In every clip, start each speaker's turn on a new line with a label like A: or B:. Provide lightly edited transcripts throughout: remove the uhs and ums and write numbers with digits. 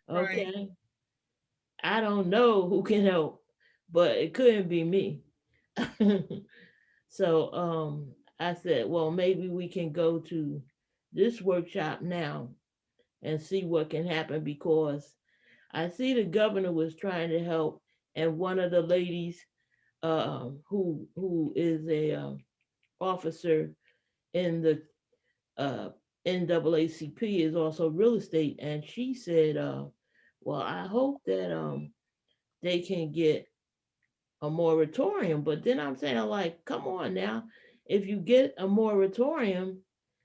A: Right.
B: Okay. I don't know who can help, but it couldn't be me. So I said, well, maybe we can go to this workshop now and see what can happen, because I see the governor was trying to help, and one of the ladies who is a officer in the uh, NAACP is also real estate, and she said, "Well, I hope that they can get a moratorium." But then I'm saying, like, come on now, if you get a moratorium,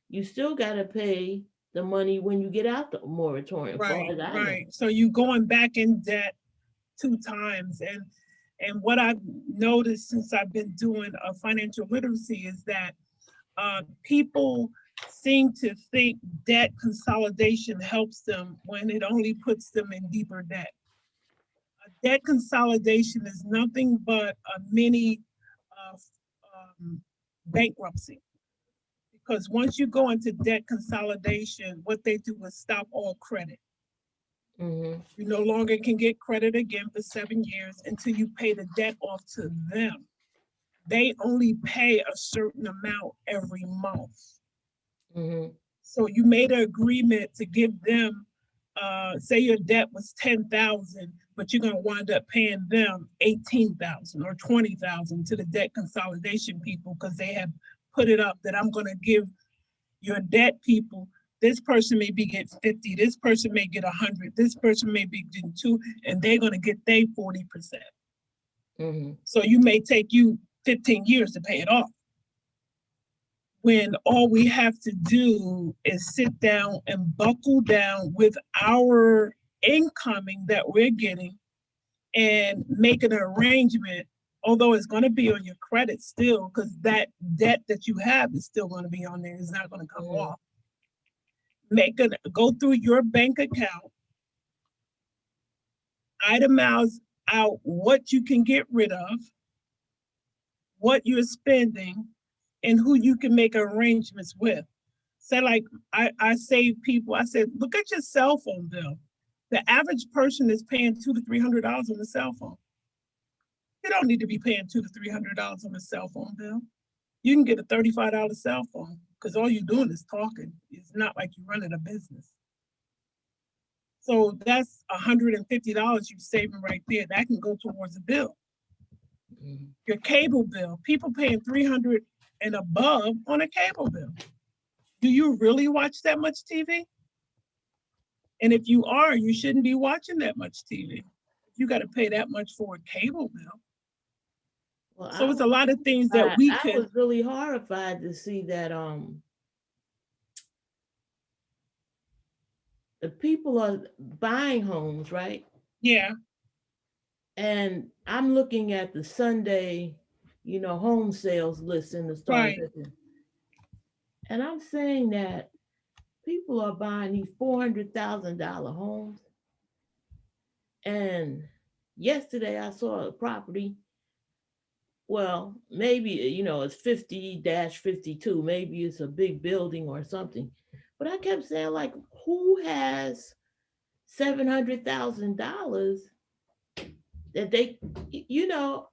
B: you still got to pay the money when you get out the moratorium, far
A: Right.
B: as I know.
A: Right. So you going back in debt two times. And what I've noticed since I've been doing financial literacy is that people seem to think debt consolidation helps them when it only puts them in deeper debt. Debt consolidation is nothing but a mini uh, um, bankruptcy, because once you go into debt consolidation, what they do is stop all credit.
B: Hmm.
A: You no longer can get credit again for 7 years until you pay the debt off to them. They only pay a certain amount every month.
B: Hmm.
A: So you made an agreement to give them, say your debt was 10,000, but you're going to wind up paying them 18,000 or 20,000 to the debt consolidation people, because they have put it up that I'm going to give your debt people. This person may be get 50, this person may get 100, this person may be getting two, and they're going to get their 40%.
B: Hmm.
A: So you may take you 15 years to pay it off, when all we have to do is sit down and buckle down with our incoming that we're getting and make an arrangement, although it's going to be on your credit still, because that debt that you have is still going to be on there. It's not going to come
B: Hmm.
A: off. Go through your bank account, itemize out what you can get rid of, what you're spending, and who you can make arrangements with. Say, like, I say people, I said, look at your cell phone bill. The average person is paying $200 to $300 on the cell phone. You don't need to be paying $200 to $300 on a cell phone bill. You can get a $35 cell phone, because all you're doing is talking. It's not like you're running a business. So that's $150 you're saving right there. That can go towards a bill.
B: Hmm.
A: Your cable bill, people paying 300 and above on a cable bill. Do you really watch that much TV? And if you are, you shouldn't be watching that much TV. You got to pay that much for a cable bill.
B: Well,
A: So it's a lot of things that we
B: I
A: could,
B: was really horrified to see that the people are buying homes, right?
A: yeah,
B: And I'm looking at the Sunday, home sales list in the Star
A: right.
B: Tribune, and I'm saying that people are buying these $400,000 homes. And yesterday I saw a property. Well, maybe it's 50-52. Maybe it's a big building or something. But I kept saying, like, who has $700,000 that they, you know,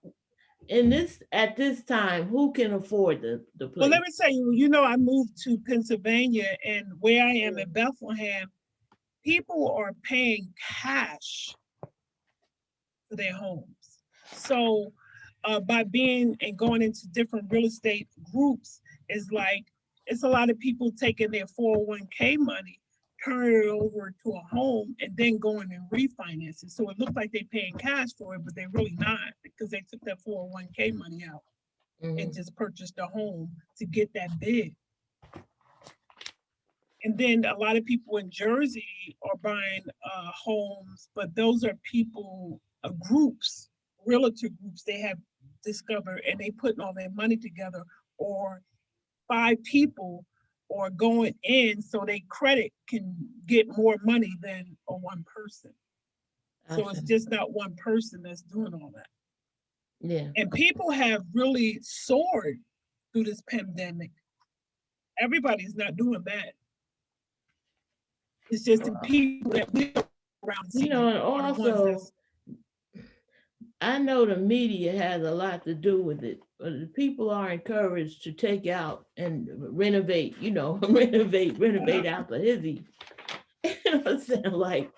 B: in this at this time, who can afford the
A: Well, let
B: place?
A: me tell you, I moved to Pennsylvania, and where I am in Bethlehem, people are paying cash for their homes. So by being and going into different real estate groups, is like, it's a lot of people taking their 401k money, turning it over to a home, and then going and refinance it. So it looks like they're paying cash for it, but they're really not, because they took that 401k money out and
B: Mm-hmm.
A: just purchased a home to get that big. And then a lot of people in Jersey are buying homes, but those are people, groups, realtor groups they have discovered, and they putting all their money together, or five people are going in so they credit can get more money than a one person.
B: I
A: So it's
B: see.
A: just not one person that's doing all that.
B: Yeah.
A: And people have really soared through this pandemic. Everybody's not doing bad. It's just the
B: Well,
A: people that we around and
B: You
A: see
B: know, and
A: are the ones
B: also
A: that's,
B: I know the media has a lot to do with it, but the people are encouraged to take out and renovate, you know, renovate out the hizzy. You know what I'm saying? Like,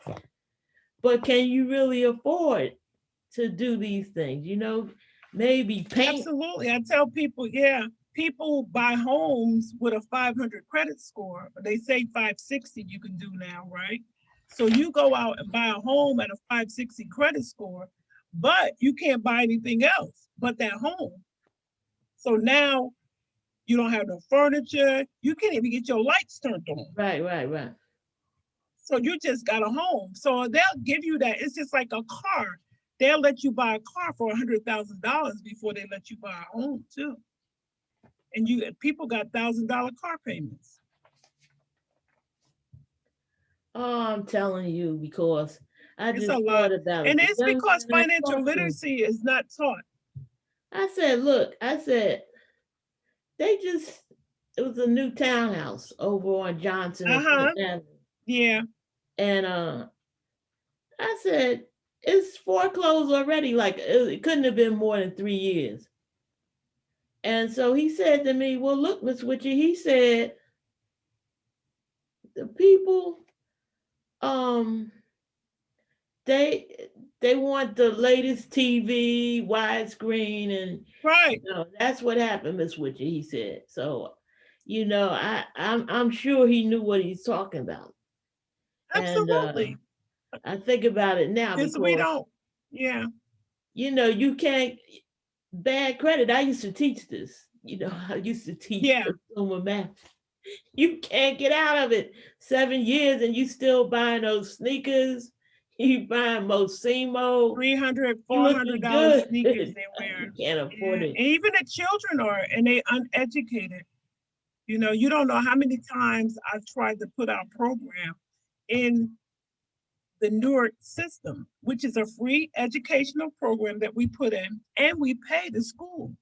B: but can you really afford to do these things? You know, maybe paint.
A: absolutely. I tell people, yeah, people buy homes with a 500 credit score. They say 560 you can do now, right? So you go out and buy a home at a 560 credit score, but you can't buy anything else but that home. So now you don't have no furniture. You can't even get your lights turned on.
B: Right.
A: So you just got a home. So they'll give you that. It's just like a car. They'll let you buy a car for $100,000 before they let you buy a home too. And people got $1,000 car payments.
B: Oh, I'm telling you, because I
A: It's
B: just
A: a lot.
B: thought about it.
A: And
B: The
A: it's
B: young
A: because
B: man I
A: financial
B: talked to,
A: literacy is not taught.
B: I said, look, I said, they just, it was a new townhouse over on Johnson and
A: Uh-huh.
B: Clinton Avenue.
A: Yeah.
B: And I said, it's foreclosed already. Like, it couldn't have been more than 3 years. And so he said to me, well, look, Miss Witcher, he said, the people, they want the latest TV, widescreen, and
A: Right.
B: you know, that's what happened, Miss Witcher, he said. So, you know, I'm sure he knew what he's talking about. And
A: Absolutely.
B: I think about it now
A: Because we
B: because,
A: don't. Yeah.
B: you know, you can't, bad credit. I used to teach this. You know, I used to teach
A: Yeah.
B: consumer math. You can't get out of it. 7 years and you still buying those sneakers. You buying Mosimo.
A: $300,
B: You looking
A: $400
B: good.
A: sneakers they
B: You
A: wear.
B: can't
A: Yeah.
B: afford it.
A: And even the children are, and they uneducated. You know, you don't know how many times I've tried to put our program in the Newark system, which is a free educational program that we put in, and we pay the school.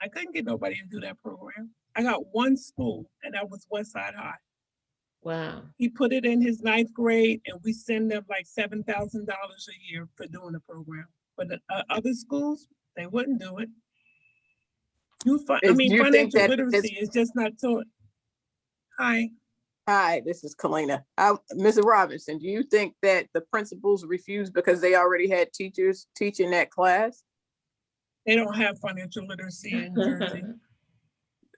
A: I couldn't get nobody to do that program. I got one school, and that was Westside High.
B: Wow.
A: He put it in his 9th grade, and we send them like $7,000 a year for doing the program. But the other schools, they wouldn't do it.
C: Do you think
A: Financial
C: that
A: literacy is just not taught. Hi.
C: Hi, this is Kalina. Mrs. Robinson, do you think that the principals refused because they already had teachers teaching that class?
A: They don't have financial literacy in Jersey.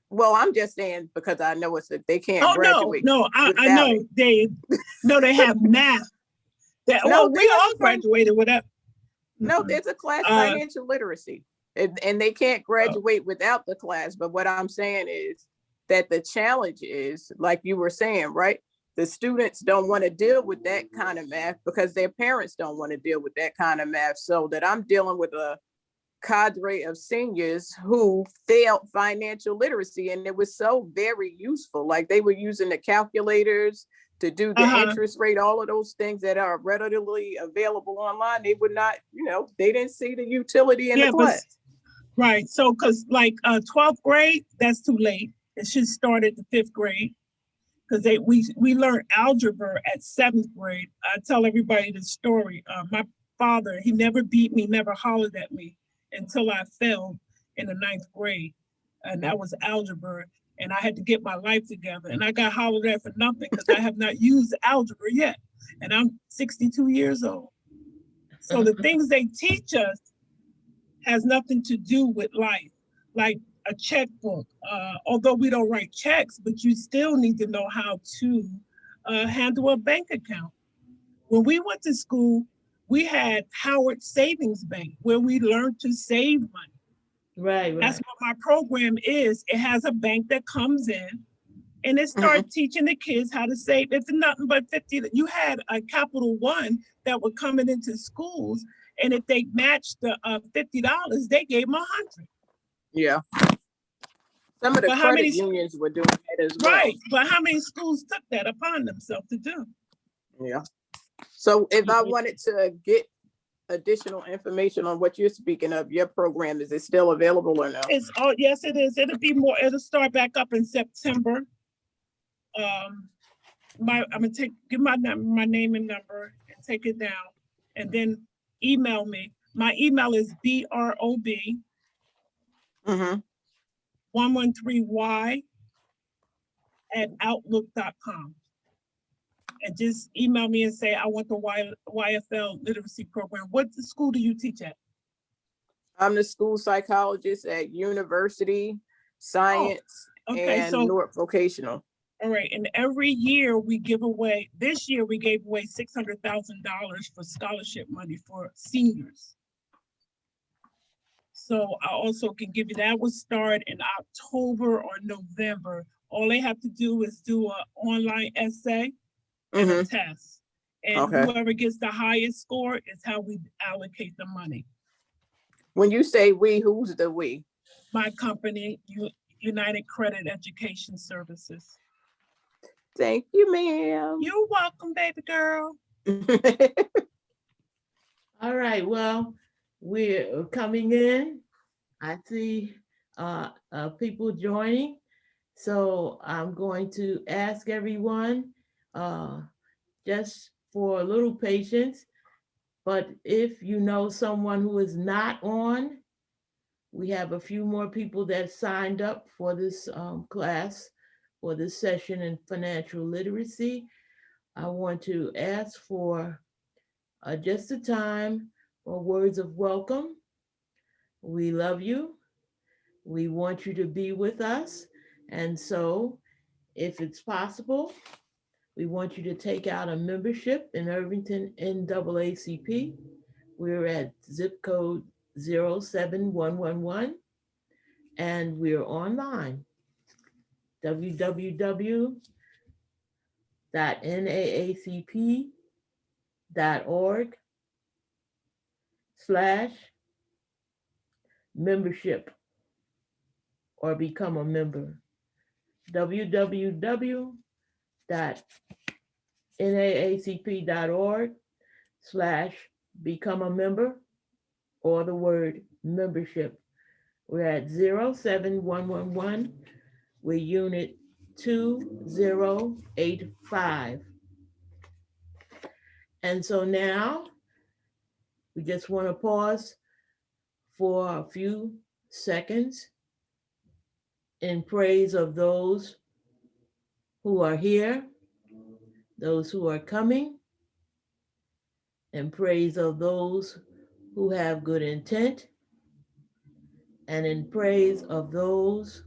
C: Well, I'm just saying because I know they can't
A: Oh,
C: graduate.
A: no, I know
C: it.
A: they have math.
C: No,
A: We all graduated with that.
C: No, there's a class, financial literacy, and they can't graduate without the class. But what I'm saying is that the challenge is, like you were saying, right? The students don't want to deal with that kind of math because their parents don't want to deal with that kind of math. So that I'm dealing with a cadre of seniors who failed financial literacy, and it was so very useful. Like they were using the calculators to do the interest rate, all of those things that are readily available online. They would not, they didn't see the utility in the class.
A: Right. So, because like 12th grade, that's too late. It should start at the 5th grade because we learned algebra at 7th grade. I tell everybody the story. My father, he never beat me, never hollered at me until I failed in the 9th grade. And that was algebra. And I had to get my life together. And I got hollered at for nothing because I have not used algebra yet. And I'm 62 years old. So the things they teach us has nothing to do with life, like a checkbook. Although we don't write checks, but you still need to know how to handle a bank account. When we went to school, we had Howard Savings Bank where we learned to save money.
B: Right.
A: That's what my program is. It has a bank that comes in and it starts teaching the kids how to save. It's nothing but 50. You had a Capital One that were coming into schools, and if they matched the $50, they gave them 100.
C: Yeah. Some of the credit unions were doing that as well.
A: Right, but how many schools took that upon themselves to do?
C: Yeah. So if I wanted to get additional information on what you're speaking of, your program, is it still available or no?
A: Yes, it is. It'll start back up in September. I'm gonna give my name and number and take it down, and then email me. My email is brob113y@outlook.com. And just email me and say, I want the YFL literacy program. What school do you teach at?
C: I'm the school psychologist at University Science
A: Okay,
C: and
A: so,
C: North Vocational.
A: all right, and every year we give away, this year we gave away $600,000 for scholarship money for seniors. So I also can give you, that will start in October or November. All they have to do is do an online essay and a test. And whoever gets the highest score is how we allocate the money.
C: When you say we, who's the we?
A: My company, United Credit Education Services.
C: Thank you, ma'am.
A: You're welcome, baby girl.
B: All right, well, we're coming in. I see people joining. So I'm going to ask everyone just for a little patience. But if you know someone who is not on, we have a few more people that signed up for this class, for this session in financial literacy. I want to ask for just a time for words of welcome. We love you. We want you to be with us. And so if it's possible, we want you to take out a membership in Irvington NAACP. We're at zip code 07111, and we're online, www.naacp.org/membership or become a member. www.naacp.org/become a member or the word membership. We're at 07111. We're unit 2085. And so now we just want to pause for a few seconds in praise of those who are here, those who are coming, in praise of those who have good intent, and in praise of those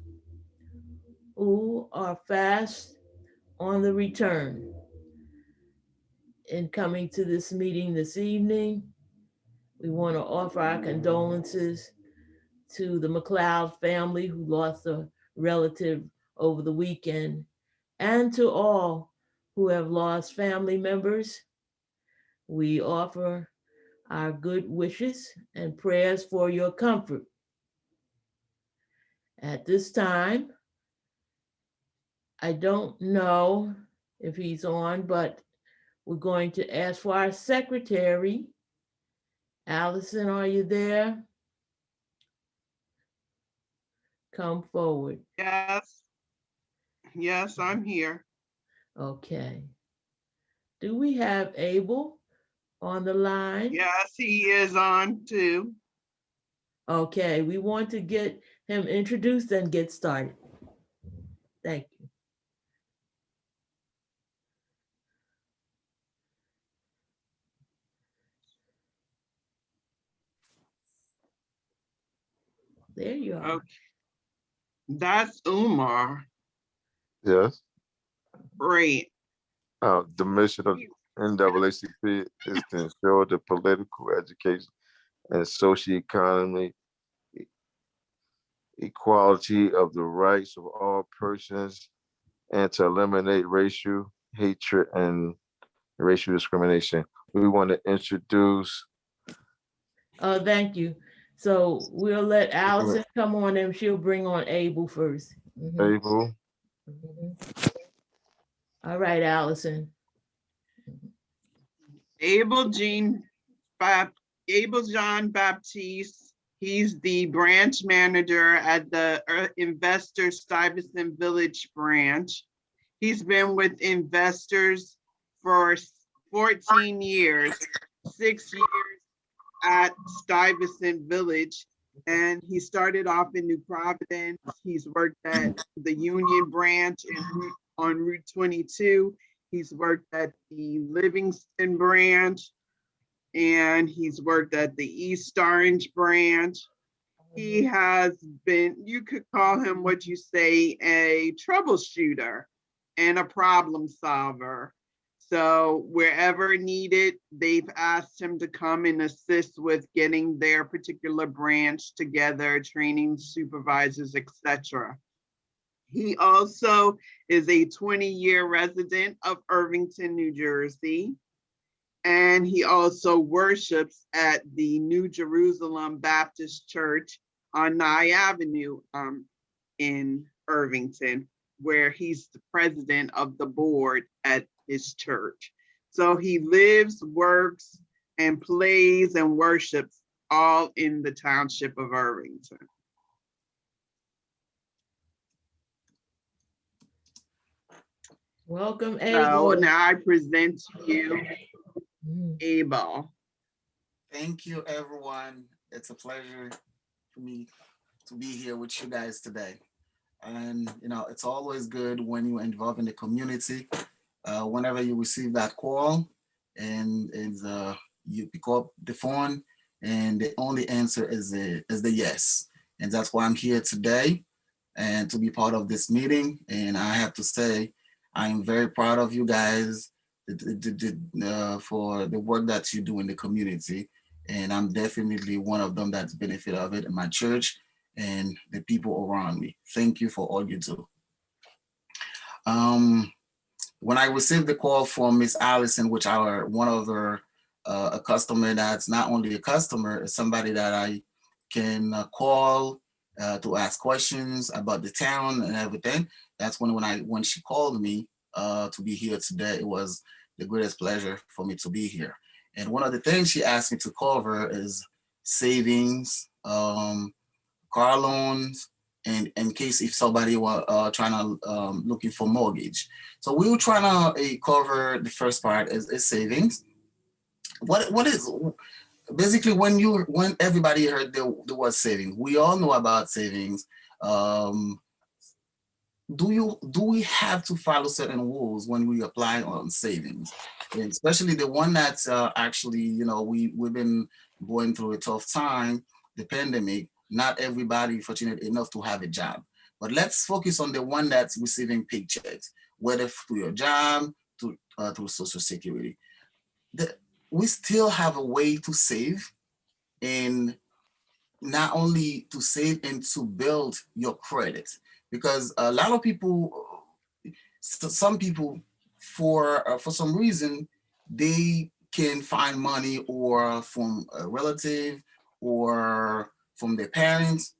B: who are fast on the return. In coming to this meeting this evening, we want to offer our condolences to the McLeod family who lost a relative over the weekend, and to all who have lost family members. We offer our good wishes and prayers for your comfort. At this time, I don't know if he's on, but we're going to ask for our secretary. Allison, are you there? Come forward.
D: Yes, I'm here.
B: Okay. Do we have Abel on the line?
D: Yes, he is on too.
B: Okay, we want to get him introduced and get started. Thank you. There you are.
D: Okay. That's Umar.
E: Yes.
D: Great.
E: The mission of NAACP is to ensure the political, education, and socio-economic equality of the rights of all persons, and to eliminate racial hatred and racial discrimination. We want to introduce.
B: Thank you. So we'll let Allison come on and she'll bring on Abel first.
E: Abel.
B: All right, Allison.
D: Abel John Baptiste. He's the branch manager at the Investor Stuyvesant Village branch. He's been with investors for 14 years, 6 years at Stuyvesant Village. And he started off in New Providence. He's worked at the Union branch on Route 22. He's worked at the Livingston branch, and he's worked at the East Orange branch. He has been, you could call him what you say, a troubleshooter and a problem solver. So wherever needed, they've asked him to come and assist with getting their particular branch together, training supervisors, etc. He also is a 20-year resident of Irvington, New Jersey. And he also worships at the New Jerusalem Baptist Church on Nye Avenue in Irvington, where he's the president of the board at his church. So he lives, works, and plays and worships all in the township of Irvington.
B: Welcome,
D: So
B: Abel.
D: now I present to you Abel.
F: Thank you, everyone. It's a pleasure for me to be here with you guys today. And, it's always good when you're involved in the community. Whenever you receive that call and you pick up the phone and the only answer is the yes. And that's why I'm here today and to be part of this meeting. And I have to say, I am very proud of you guys for the work that you do in the community. And I'm definitely one of them that's benefit of it in my church and the people around me. Thank you for all you do. When I received the call from Miss Allison, which are one of her, a customer that's not only a customer, it's somebody that I can call to ask questions about the town and everything. That's when she called me to be here today. It was the greatest pleasure for me to be here. And one of the things she asked me to cover is savings, car loans, and in case if somebody were trying to looking for mortgage. So we were trying to cover the first part is savings. What is basically when everybody heard the word savings, we all know about savings. Do we have to follow certain rules when we apply on savings, and especially the one that's actually we've been going through a tough time, the pandemic. Not everybody fortunate enough to have a job, but let's focus on the one that's receiving paychecks, whether through your job, through Social Security. We still have a way to save, and not only to save and to build your credit, because a lot of people, some people, for some reason, they can find money or from a relative or from their parents.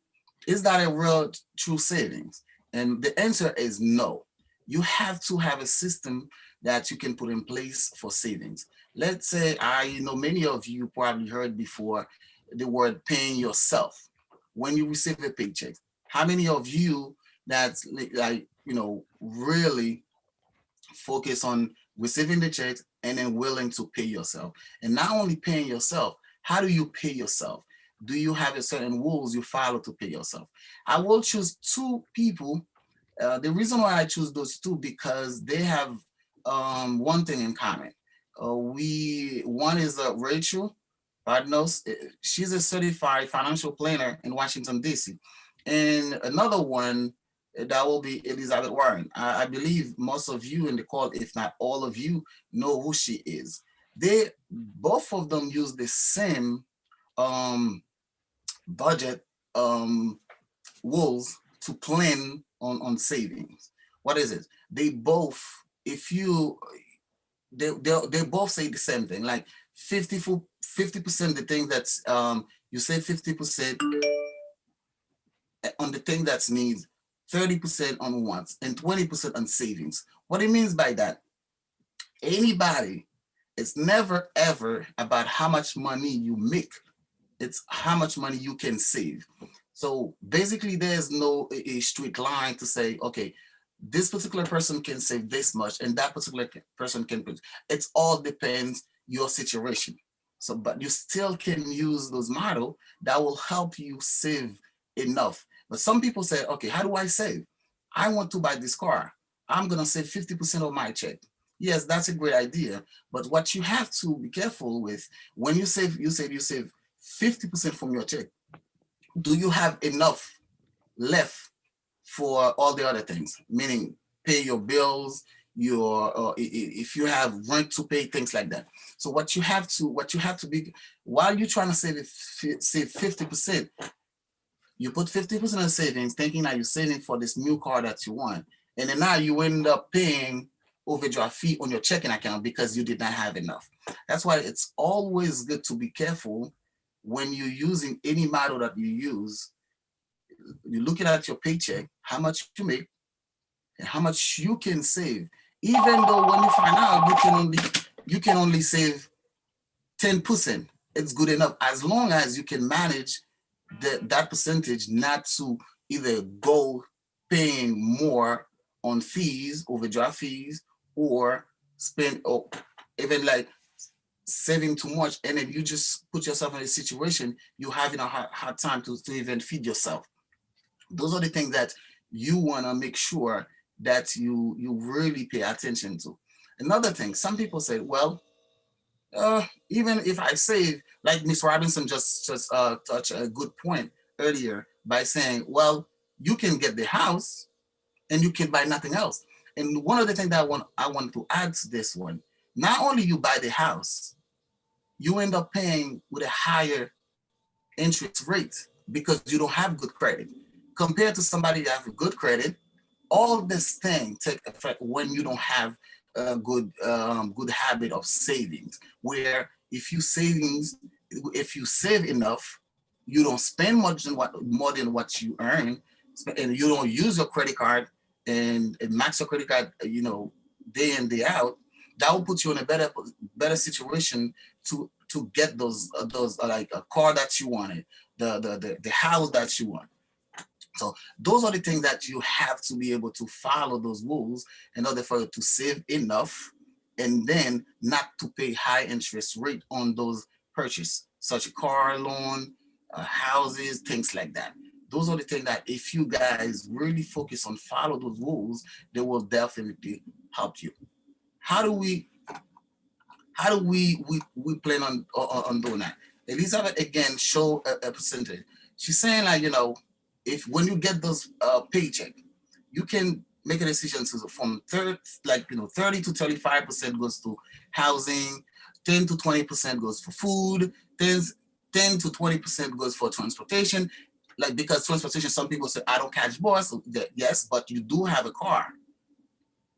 F: Is that a real true savings? And the answer is no. You have to have a system that you can put in place for savings. Let's say, I know many of you probably heard before the word paying yourself when you receive a paycheck. How many of you that's really focus on receiving the checks and then willing to pay yourself? And not only paying yourself, how do you pay yourself? Do you have a certain rules you follow to pay yourself? I will choose two people. The reason why I choose those two, because they have one thing in common. One is Rachel Badnos. She's a certified financial planner in Washington, D.C. And another one, that will be Elizabeth Warren. I believe most of you in the call, if not all of you, know who she is. Both of them use the same budget rules to plan on savings. What is it? They both, they both say the same thing, like 50% the thing that's you say 50% on the thing that's needs, 30% on wants, and 20% on savings. What it means by that, anybody, it's never ever about how much money you make. It's how much money you can save. So basically there's no a straight line to say, okay, this particular person can save this much and that particular person can put. It all depends your situation. So, but you still can use those model that will help you save enough. But some people say, okay, how do I save? I want to buy this car. I'm gonna save 50% of my check. Yes, that's a great idea. But what you have to be careful with, when you save 50% from your check. Do you have enough left for all the other things? Meaning pay your bills, your if you have rent to pay, things like that. So what you have to be, while you're trying to save 50%, you put 50% in savings, thinking that you're saving for this new car that you want, and then now you end up paying overdraft fee on your checking account because you did not have enough. That's why it's always good to be careful when you're using any model that you use. You're looking at your paycheck, how much you make, and how much you can save. Even though when you find out you can only save 10%, it's good enough as long as you can manage that percentage not to either go paying more on fees, overdraft fees, or spend, or even like saving too much, and then you just put yourself in a situation you're having a hard time to even feed yourself. Those are the things that you want to make sure that you really pay attention to. Another thing, some people say, well, even if I save, like Miss Robinson just touched a good point earlier by saying, well, you can get the house and you can buy nothing else. And one of the things that I want to add to this one, not only you buy the house, you end up paying with a higher interest rate because you don't have good credit. Compared to somebody that have good credit, all this thing take effect when you don't have a good habit of savings. Where if you save enough, you don't spend more than what you earn, and you don't use your credit card and max your credit card, day in day out. That will put you in a better situation to get those like a car that you wanted, the house that you want. So those are the things that you have to be able to follow those rules in order for you to save enough and then not to pay high interest rate on those purchases, such a car loan, houses, things like that. Those are the things that if you guys really focus on follow those rules, they will definitely help you. How do we plan on doing that? Elizabeth again show a percentage. She's saying like, if when you get those paycheck, you can make a decision to from 30 to 35% goes to housing, 10 to 20% goes for food, 10 to 20% goes for transportation. Like, because transportation, some people say, I don't catch bus. So yes, but you do have a car.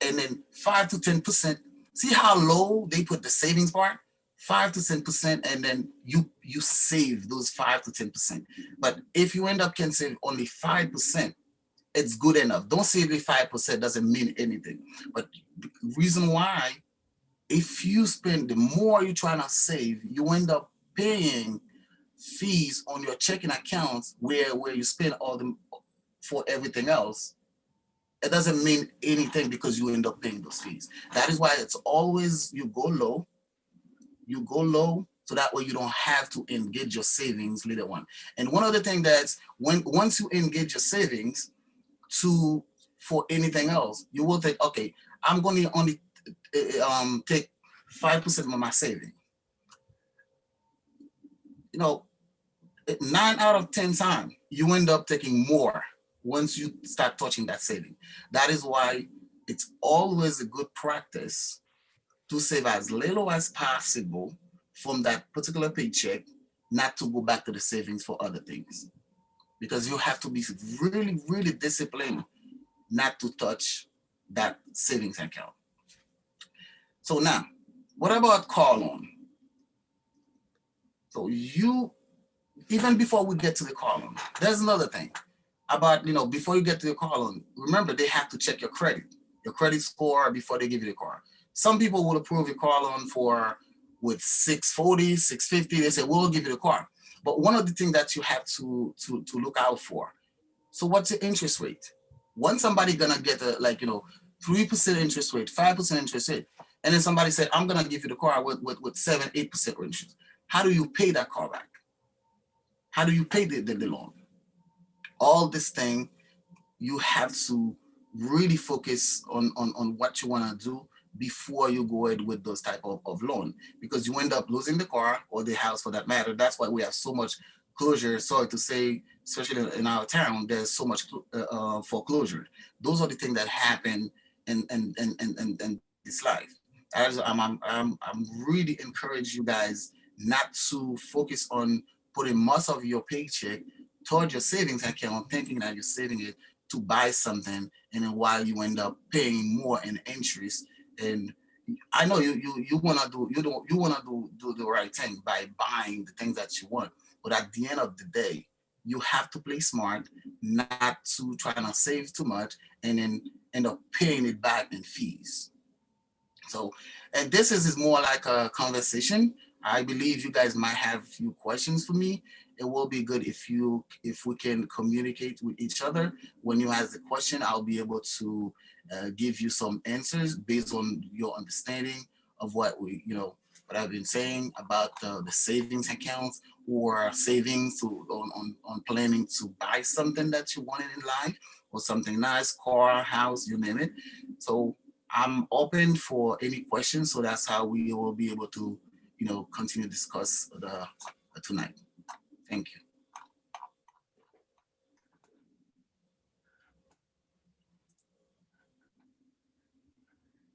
F: And then 5 to 10%. See how low they put the savings part? 5 to 10%, and then you save those 5 to 10%. But if you end up can save only 5%, it's good enough. Don't say the 5% doesn't mean anything. But the reason why, if you spend, the more you're trying to save, you end up paying fees on your checking accounts where you spend all them for everything else. It doesn't mean anything because you end up paying those fees. That is why it's always you go low, so that way you don't have to engage your savings later on. And one other thing that's once you engage your savings for anything else, you will think, okay, I'm going to only take 5% of my saving. 9 out of 10 times you end up taking more once you start touching that saving. That is why it's always a good practice to save as little as possible from that particular paycheck, not to go back to the savings for other things. Because you have to be really, really disciplined not to touch that savings account. So now, what about car loan? So even before we get to the car loan, there's another thing about, before you get to the car loan, remember they have to check your credit score before they give you the car. Some people will approve your car loan with 640, 650. They say, we'll give you the car. But one of the things that you have to look out for. So what's the interest rate? When somebody gonna get a 3% interest rate, 5% interest rate, and then somebody said, I'm gonna give you the car with 7-8% interest. How do you pay that car back? How do you pay the loan? All this thing, you have to really focus on what you want to do before you go ahead with those type of loan, because you end up losing the car or the house for that matter. That's why we have so much closure. Sorry to say, especially in our town, there's so much foreclosure. Those are the things that happen in this life. I'm really encourage you guys not to focus on putting most of your paycheck towards your savings account, thinking that you're saving it to buy something, and then while you end up paying more in interest. And I know you wanna do the right thing by buying the things that you want, but at the end of the day, you have to play smart, not to try to save too much and then end up paying it back in fees. So, and this is more like a conversation. I believe you guys might have a few questions for me. It will be good if we can communicate with each other. When you ask the question, I'll be able to give you some answers based on your understanding of what I've been saying about the savings accounts or savings on planning to buy something that you wanted in life or something nice, car, house, you name it. So I'm open for any questions. So that's how we will be able to, continue to discuss tonight. Thank you.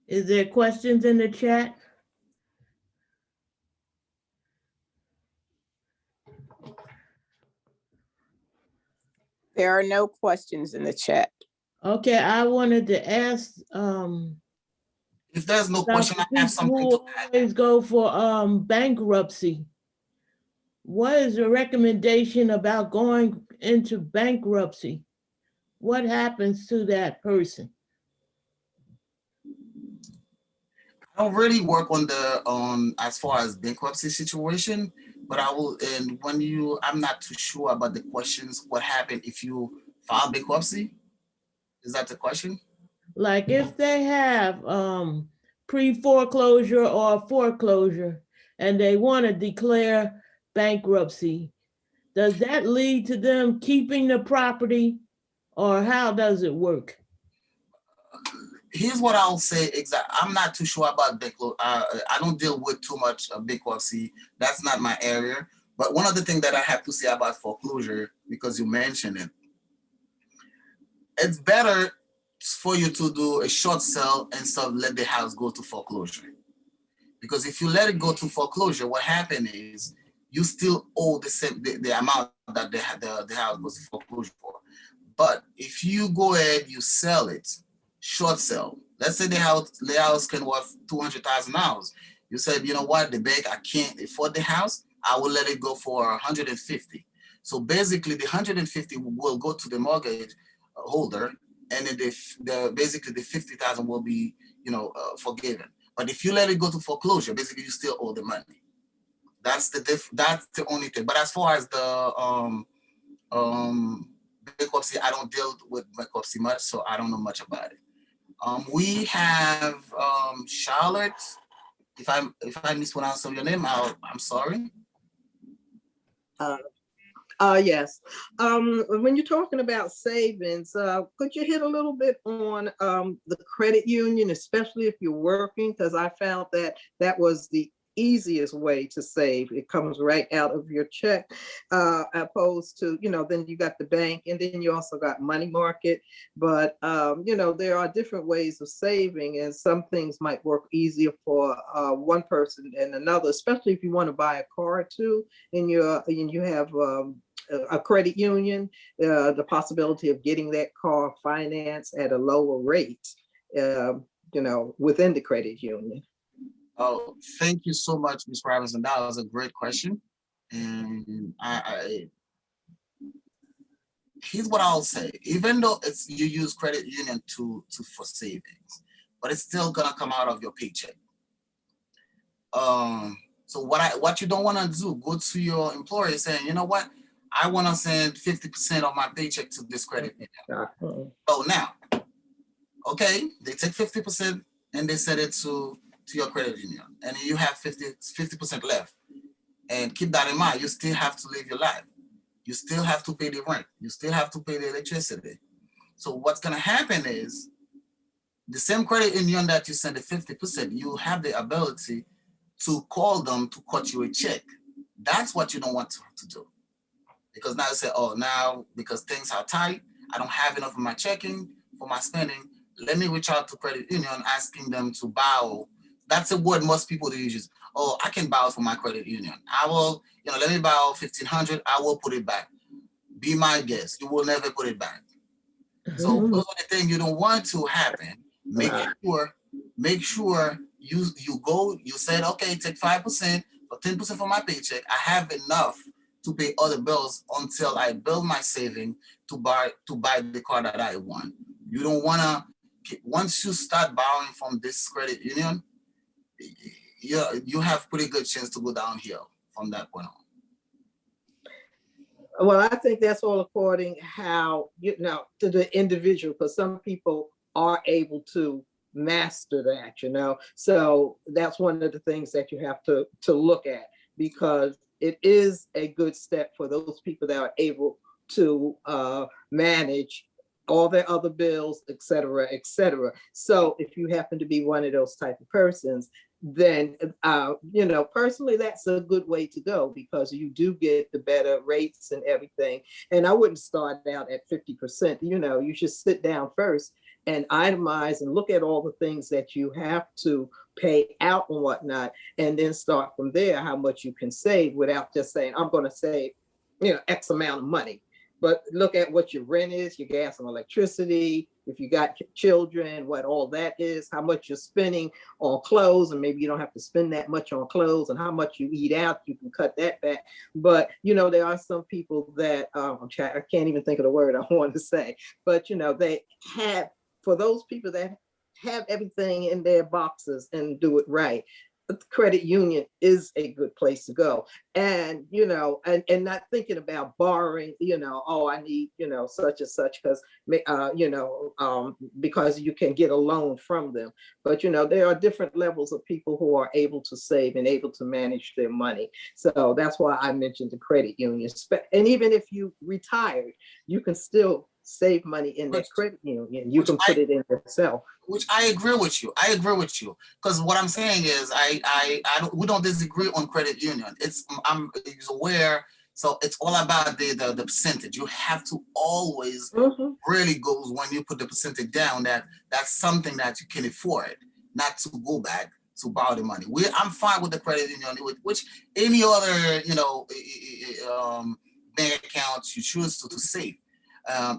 B: Is there questions in the chat?
C: There are no questions in the chat.
B: Okay, I wanted to ask,
F: If there's no question, I have
B: people
F: something
B: who
F: to add.
B: always go for bankruptcy. What is the recommendation about going into bankruptcy? What happens to that person?
F: I don't really work on as far as bankruptcy situation, but I will. And I'm not too sure about the questions. What happened if you file bankruptcy? Is that the question?
B: Like if they have pre-foreclosure or foreclosure and they want to declare bankruptcy, does that lead to them keeping the property or how does it work?
F: Here's what I'll say. I'm not too sure about bankruptcy. I don't deal with too much bankruptcy. That's not my area. But one of the things that I have to say about foreclosure, because you mentioned it, it's better for you to do a short sale instead of let the house go to foreclosure. Because if you let it go to foreclosure, what happens is you still owe the amount that the house goes to foreclosure for. But if you go ahead, you sell it, short sell. Let's say the house can worth $200,000. You said, you know what, the bank, I can't afford the house. I will let it go for 150. So basically, the 150 will go to the mortgage holder, and then basically the 50,000 will be, forgiven. But if you let it go to foreclosure, basically you still owe the money. That's the only thing. But as far as the bankruptcy, I don't deal with bankruptcy much, so I don't know much about it. We have Charlotte. If I mispronounce your name, I'm sorry.
G: Yes. When you're talking about savings, could you hit a little bit on the credit union, especially if you're working? Because I found that was the easiest way to save. It comes right out of your check, opposed to, then you got the bank and then you also got money market. But, there are different ways of saving, and some things might work easier for one person than another, especially if you want to buy a car too, and you have a credit union, the possibility of getting that car financed at a lower rate, within the credit union.
F: Oh, thank you so much, Ms. Robinson. That was a great question. And here's what I'll say. Even though you use credit union for savings, but it's still gonna come out of your paycheck. So what you don't want to do, go to your employer saying, you know what, I want to send 50% of my paycheck to this credit union.
G: Mhm.
F: So now, okay, they take 50% and they send it to your credit union, and you have 50% left. And keep that in mind, you still have to live your life. You still have to pay the rent. You still have to pay the electricity. So what's gonna happen is the same credit union that you send the 50%, you have the ability to call them to cut you a check. That's what you don't want to do. Because now you say, oh, now because things are tight, I don't have enough of my checking for my spending. Let me reach out to credit union asking them to borrow. That's a word most people do use. Oh, I can borrow from my credit union. I will, let me borrow 1,500. I will put it back. Be my guest. You will never put it back. So
G: Mhm.
F: those are the things you don't want to happen. Make sure you go, you said, okay, take 5% or 10% from my paycheck. I have enough to pay other bills until I build my saving to buy the car that I want. You don't wanna, once you start borrowing from this credit union, you have pretty good chance to go downhill from that point on.
G: Well, I think that's all according how, to the individual, because some people are able to master that. So that's one of the things that you have to look at, because it is a good step for those people that are able to manage all their other bills, et cetera, et cetera. So if you happen to be one of those type of persons, then, personally, that's a good way to go, because you do get the better rates and everything. And I wouldn't start out at 50%. You should sit down first and itemize and look at all the things that you have to pay out and whatnot, and then start from there how much you can save without just saying, I'm going to save, X amount of money. But look at what your rent is, your gas and electricity, if you got children, what all that is, how much you're spending on clothes, and maybe you don't have to spend that much on clothes, and how much you eat out, you can cut that back. But, there are some people that, I can't even think of the word I want to say, but, they have, for those people that have everything in their boxes and do it right, the credit union is a good place to go. And, and not thinking about borrowing, oh, I need, such and such, because, because you can get a loan from them. But, there are different levels of people who are able to save and able to manage their money. So that's why I mentioned the credit union. And even if you retired, you can still save money in that credit union. You can put it in yourself.
F: Which I agree with you. Because what I'm saying is, we don't disagree on credit union. I'm aware. So it's all about the percentage. You have to always really go when you put the percentage down. That's something that you can afford, not to go back to borrow the money. I'm fine with the credit union, which any other bank accounts you choose to save.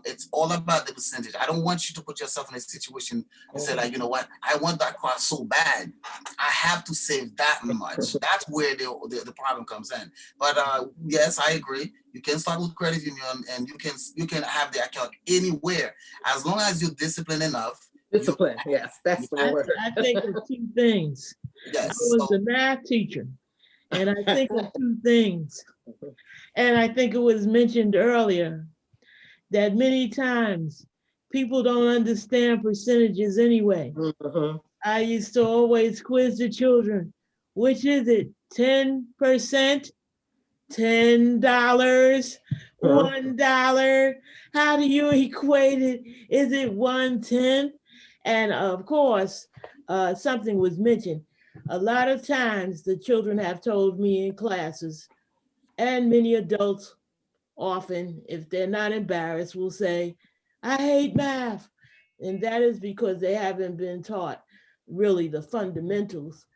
F: It's all about the percentage. I don't want you to put yourself in a situation and say, like, you know what, I want that car so bad, I have to save that much. That's where the problem comes in. But yes, I agree. You can start with credit union, and you can have the account anywhere as long as you're disciplined enough.
G: Discipline, yes, that's the word.
B: I think of two things.
F: Yes.
B: I was a math teacher, and I think of two things. And I think it was mentioned earlier that many times people don't understand percentages anyway. I used to always quiz the children, which is it, 10%, $10, $1? How do you equate it? Is it 1/10? And of course, something was mentioned. A lot of times the children have told me in classes, and many adults often, if they're not embarrassed, will say, I hate math. And that is because they haven't been taught really the fundamentals.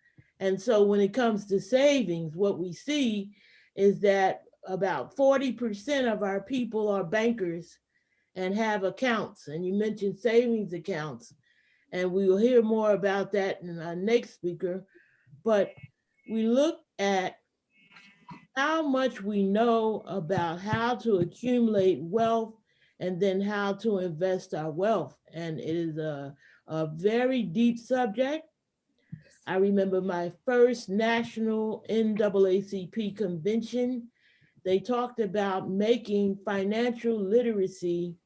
B: And so when it comes to savings, what we see is that about 40% of our people are bankers and have accounts. And you mentioned savings accounts, and we will hear more about that in our next speaker. But we look at how much we know about how to accumulate wealth and then how to invest our wealth. And it is a very deep subject. I remember my first national NAACP convention they talked about making financial literacy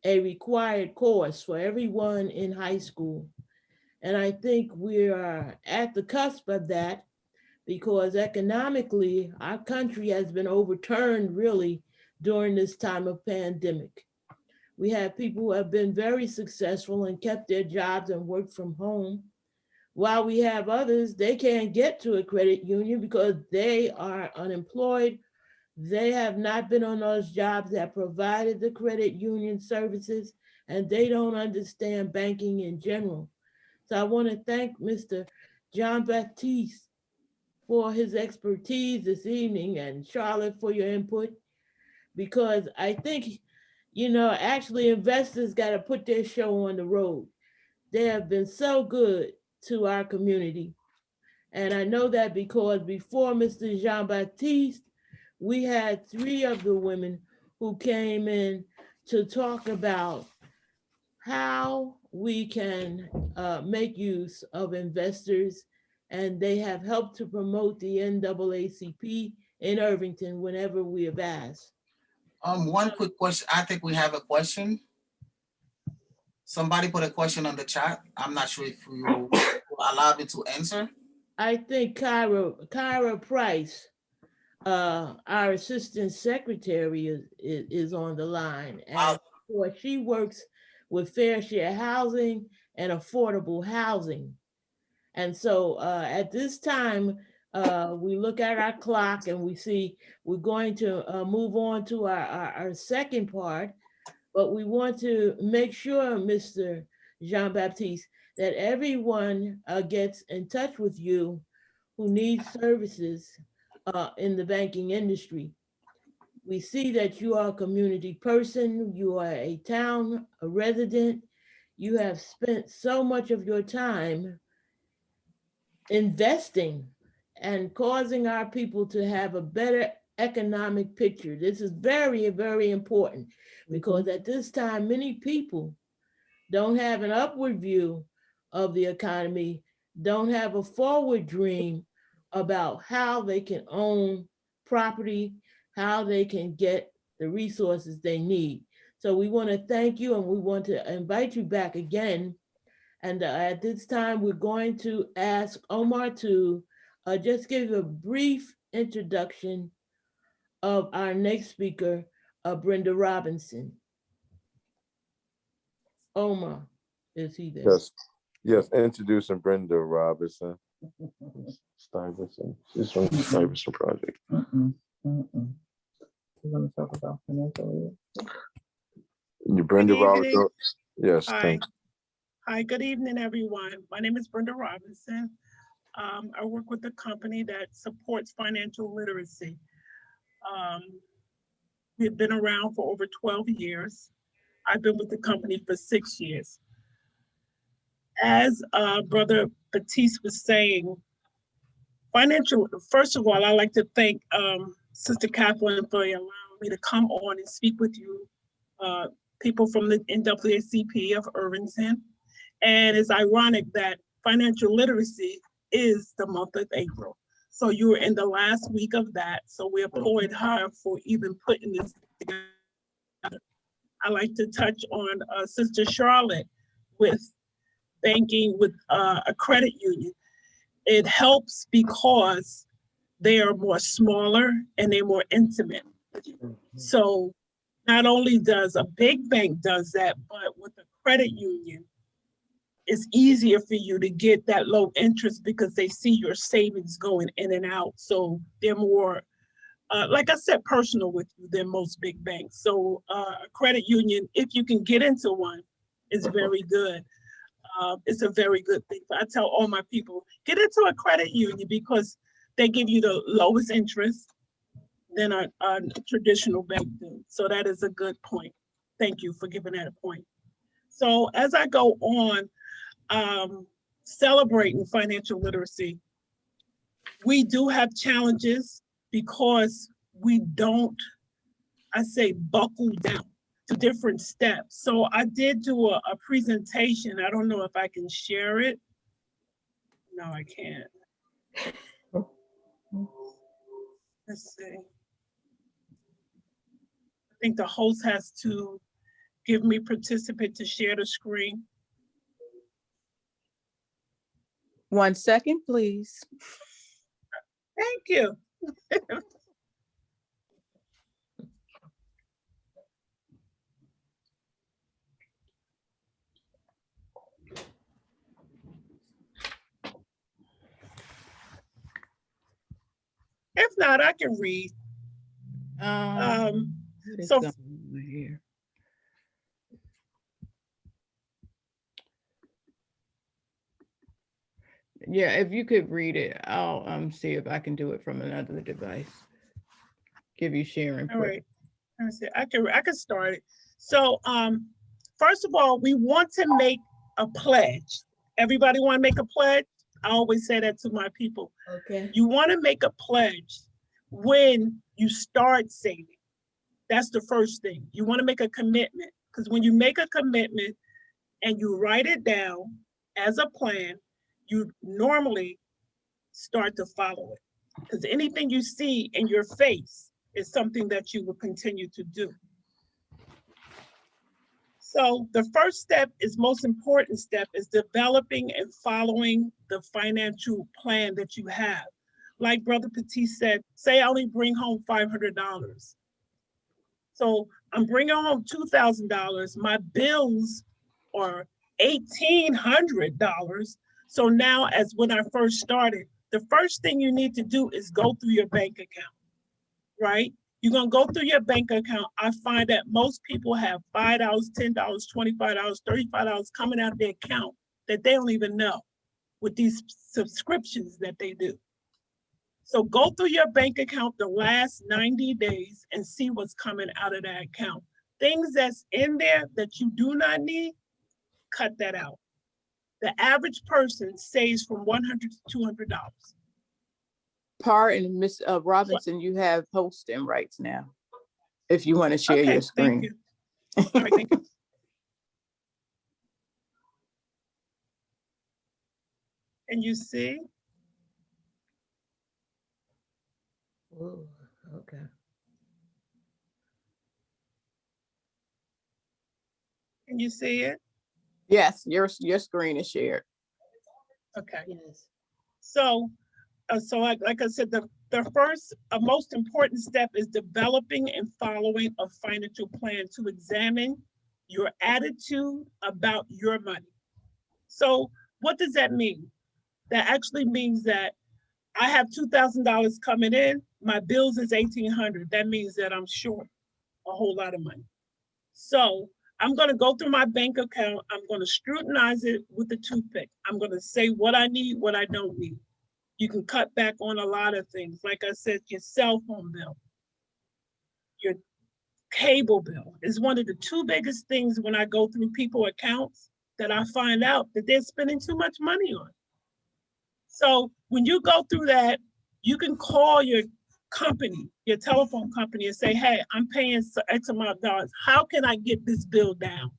B: a required course for everyone in high school. And I think we are at the cusp of that because economically, our country has been overturned really during this time of pandemic. We have people who have been very successful and kept their jobs and worked from home, while we have others, they can't get to a credit union because they are unemployed. They have not been on those jobs that provided the credit union services, and they don't understand banking in general. So I want to thank Mr. John Baptiste for his expertise this evening, and Charlotte for your input, because I think, actually investors got to put their show on the road. They have been so good to our community. And I know that because before Mr. Jean Baptiste, we had 3 of the women who came in to talk about how we can make use of investors, and they have helped to promote the NAACP in Irvington whenever we have asked.
F: One quick question. I think we have a question. Somebody put a question on the chat. I'm not sure if you allow me to answer.
B: I think Kyra Price, our assistant secretary, is on the line, and she works with fair share housing and affordable housing. And so at this time, we look at our clock and we see we're going to move on to our second part, but we want to make sure, Mr. Jean Baptiste, that everyone gets in touch with you who needs services in the banking industry. We see that you are a community person, you are a town a resident, you have spent so much of your time investing and causing our people to have a better economic picture. This is very, very important because at this time, many people don't have an upward view of the economy, don't have a forward dream about how they can own property, how they can get the resources they need. So we want to thank you and we want to invite you back again. And at this time, we're going to ask Omar to just give a brief introduction of our next speaker, Brenda Robinson. Omar, is he there?
E: Yes, introducing Brenda Robinson. Stuyvesant. She's from the Stuyvesant Project.
H: We're going to talk about financial literacy.
E: Brenda
A: Good evening.
E: Robinson. Yes,
A: Hi.
E: thank you.
A: Hi, good evening, everyone. My name is Brenda Robinson. I work with a company that supports financial literacy. We've been around for over 12 years. I've been with the company for 6 years. As Brother Batiste was saying, first of all, I'd like to thank Sister Kathleen for allowing me to come on and speak with you, people from the NAACP of Irvington. And it's ironic that financial literacy is the month of April. So you were in the last week of that. So we applaud her for even putting this together. I like to touch on Sister Charlotte with banking with a credit union. It helps because they are more smaller and they're more intimate. So not only does a big bank does that, but with a credit union, it's easier for you to get that low interest because they see your savings going in and out. So they're more, like I said, personal with you than most big banks. So a credit union, if you can get into one, is very good. It's a very good thing. I tell all my people, get into a credit union because they give you the lowest interest than a traditional bank do. So that is a good point. Thank you for giving that a point. So as I go on, celebrating financial literacy, we do have challenges because we don't, I say, buckle down to different steps. So I did do a presentation. I don't know if I can share it. No, I can't. Let's see. think the host has to give me participant to share the screen.
C: 1 second, please.
A: Thank you. If not, I can read. So
B: here. Yeah, if you could read it, I'll see if I can do it from another device. Give you sharing.
A: all right. Let me see. I can start it. So first of all, we want to make a pledge. Everybody want to make a pledge? I always say that to my people.
B: Okay.
A: You want to make a pledge when you start saving. That's the first thing. You want to make a commitment, because when you make a commitment and you write it down as a plan, you normally start to follow it. Because anything you see in your face is something that you will continue to do. So the first step is most important step is developing and following the financial plan that you have. Like Brother Petit said, say I only bring home $500. So I'm bringing home $2,000. My bills are $1,800. So now, as when I first started, the first thing you need to do is go through your bank account, right? You're gonna go through your bank account. I find that most people have $5, $10, $25, $35 coming out of their account that they don't even know with these subscriptions that they do. So go through your bank account the last 90 days and see what's coming out of that account. Things that's in there that you do not need, cut that out. The average person saves from $100 to $200.
C: Pardon, Ms. Robinson, you have hosting rights now. If you want to share
A: Okay,
C: your screen.
A: thank you. All right, thank you. And you see?
B: Ooh, okay.
A: Can you see it?
C: Yes, your screen is shared.
A: Okay.
B: Yes.
A: So, like I said, the first, most important step is developing and following a financial plan to examine your attitude about your money. So what does that mean? That actually means that I have $2,000 coming in, my bills is $1,800. That means that I'm short a whole lot of money. So I'm gonna go through my bank account, I'm gonna scrutinize it with the toothpick. I'm gonna say what I need, what I don't need. You can cut back on a lot of things. Like I said, your cell phone bill, your cable bill is one of the two biggest things when I go through people's accounts that I find out that they're spending too much money on. So when you go through that, you can call your company, your telephone company, and say, hey, I'm paying X amount of dollars. How can I get this bill down?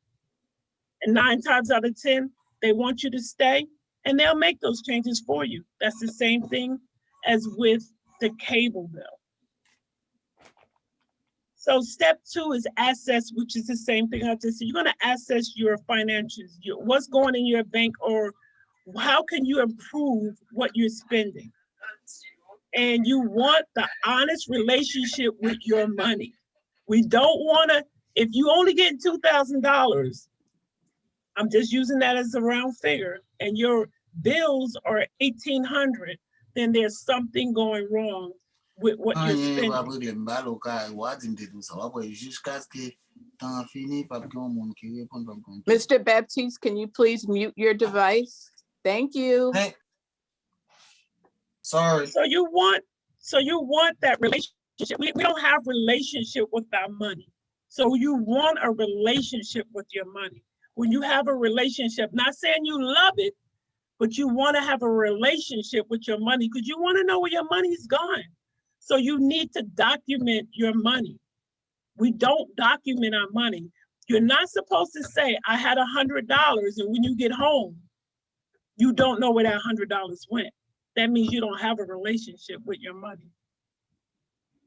A: And 9 times out of 10, they want you to stay and they'll make those changes for you. That's the same thing as with the cable bill. So step 2 is assess, which is the same thing I just said. You're gonna assess your financials, what's going in your bank, or how can you improve what you're spending? And you want the honest relationship with your money. We don't wanna, if you only get $2,000, I'm just using that as a round figure, and your bills are $1,800, then there's something going wrong with what you're spending.
C: Mr. Baptiste, can you please mute your device? Thank you.
F: Hey. Sorry.
A: So you want that relationship. We don't have relationship with our money. So you want a relationship with your money. When you have a relationship, not saying you love it, but you want to have a relationship with your money because you want to know where your money's going. So you need to document your money. We don't document our money. You're not supposed to say, I had $100, and when you get home, you don't know where that $100 went. That means you don't have a relationship with your money.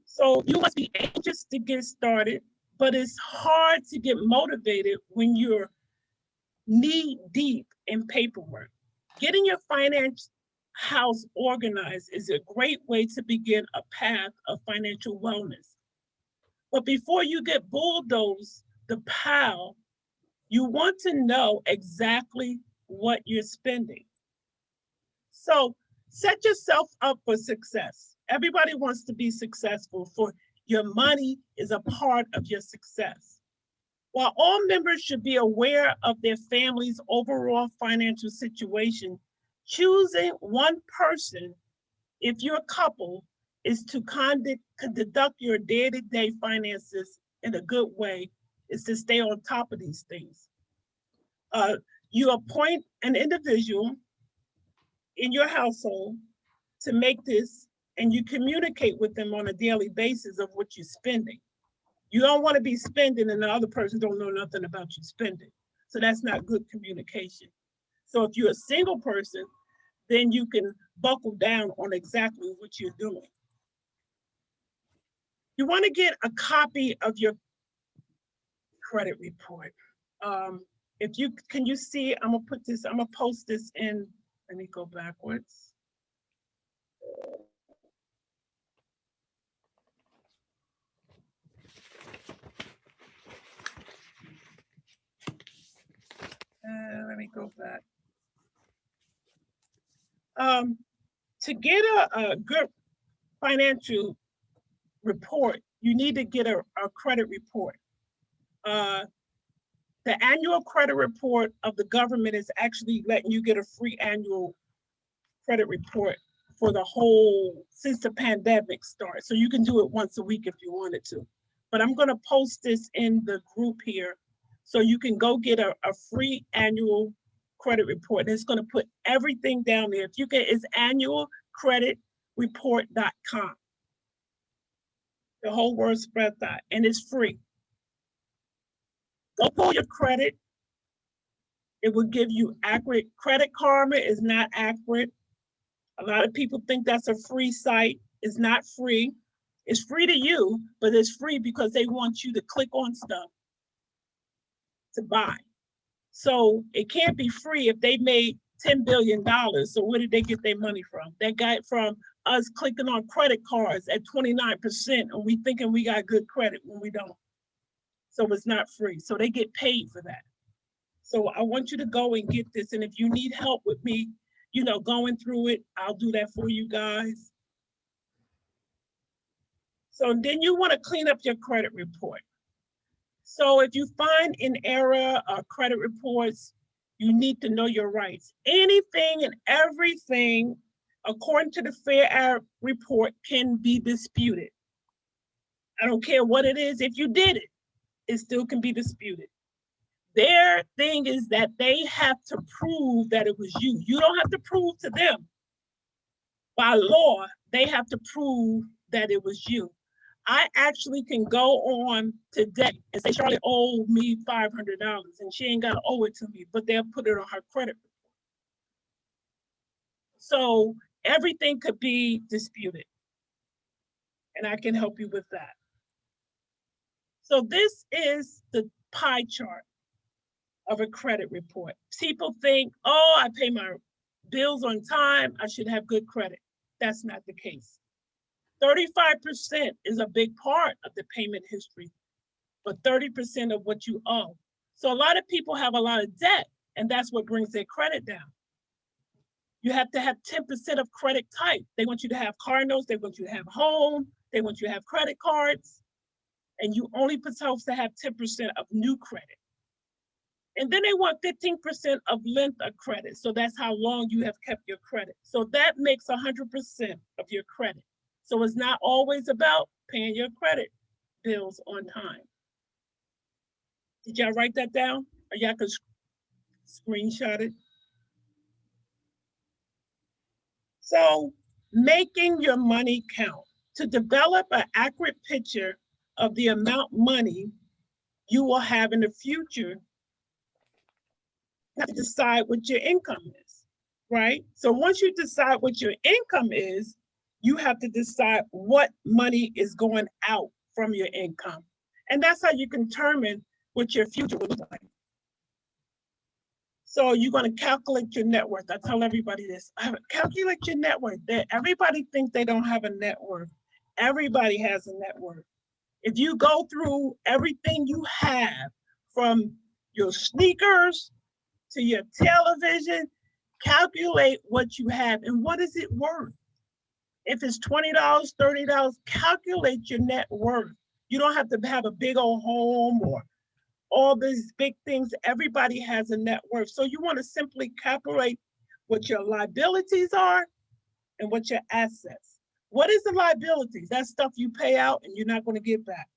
A: So you must be anxious to get started, but it's hard to get motivated when you're knee deep in paperwork. Getting your finance house organized is a great way to begin a path of financial wellness. But before you get bulldozed the pile, you want to know exactly what you're spending. So set yourself up for success. Everybody wants to be successful, for your money is a part of your success. While all members should be aware of their family's overall financial situation, choosing one person, if you're a couple, is to conduct your day-to-day finances in a good way, is to stay on top of these things. You appoint an individual in your household to make this, and you communicate with them on a daily basis of what you're spending. You don't want to be spending and the other person don't know nothing about you spending. So that's not good communication. So if you're a single person, then you can buckle down on exactly what you're doing. You want to get a copy of your credit report. If you, can you see, I'm gonna post this in, let me go backwards. Let me go back. To get a good financial report, you need to get a credit report. The annual credit report of the government is actually letting you get a free annual credit report for the whole, since the pandemic started. So you can do it once a week if you wanted to. But I'm gonna post this in the group here so you can go get a free annual credit report. And it's gonna put everything down there. If you can, it's annualcreditreport.com. The whole word spread that, and it's free. Go pull your credit. It will give you accurate. Credit Karma is not accurate. A lot of people think that's a free site. It's not free. It's free to you, but it's free because they want you to click on stuff to buy. So it can't be free if they made $10 billion. So where did they get their money from? They got it from us clicking on credit cards at 29%, and we thinking we got good credit when we don't. So it's not free. So they get paid for that. So I want you to go and get this. And if you need help with me, you know, going through it, I'll do that for you guys. So then you want to clean up your credit report. So if you find an error or credit reports, you need to know your rights. Anything and everything, according to the Fair Air report, can be disputed. I don't care what it is. If you did it, it still can be disputed. Their thing is that they have to prove that it was you. You don't have to prove to them. By law, they have to prove that it was you. I actually can go on today and say, Charlotte owed me $500 and she ain't got to owe it to me, but they'll put it on her credit report. So everything could be disputed, and I can help you with that. So this is the pie chart of a credit report. People think, oh, I pay my bills on time, I should have good credit. That's not the case. 35% is a big part of the payment history, but 30% of what you owe. So a lot of people have a lot of debt, and that's what brings their credit down. You have to have 10% of credit type. They want you to have car notes, they want you to have home, they want you to have credit cards, and you only supposed to have 10% of new credit. And then they want 15% of length of credit. So that's how long you have kept your credit. So that makes 100% of your credit. So it's not always about paying your credit bills on time. Did y'all write that down? Or y'all could screenshot it? So making your money count. To develop an accurate picture of the amount of money you will have in the future, you have to decide what your income is, right? So once you decide what your income is, you have to decide what money is going out from your income. And that's how you can determine what your future will look like. So you're going to calculate your net worth. I tell everybody this, calculate your net worth. Everybody thinks they don't have a net worth. Everybody has a net worth. If you go through everything you have, from your sneakers to your television, calculate what you have and what is it worth. If it's $20, $30, calculate your net worth. You don't have to have a big old home or all these big things. Everybody has a net worth. So you want to simply calculate what your liabilities are and what your assets. What is the liabilities? That's stuff you pay out and you're not going to get back.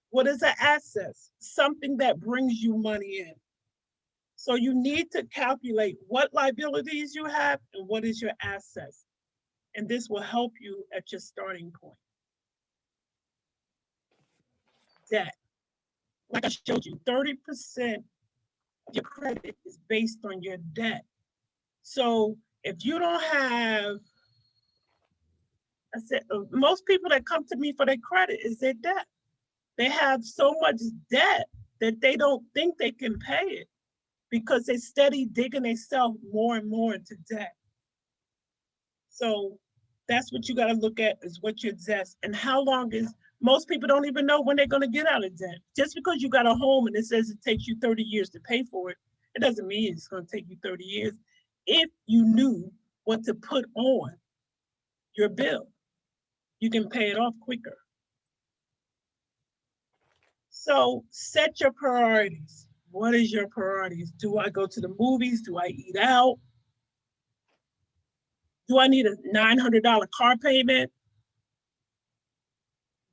A: What is the assets? Something that brings you money in. So you need to calculate what liabilities you have and what is your assets. And this will help you at your starting point. Debt. Like I showed you, 30% of your credit is based on your debt. So if you don't have, I said, most people that come to me for their credit is their debt. They have so much debt that they don't think they can pay it because they steady digging themselves more and more into debt. So that's what you got to look at, is what your debt and how long is, most people don't even know when they're going to get out of debt. Just because you got a home and it says it takes you 30 years to pay for it, it doesn't mean it's going to take you 30 years. If you knew what to put on your bill, you can pay it off quicker. So set your priorities. What is your priorities? Do I go to the movies? Do I eat out? Do I need a $900 car payment?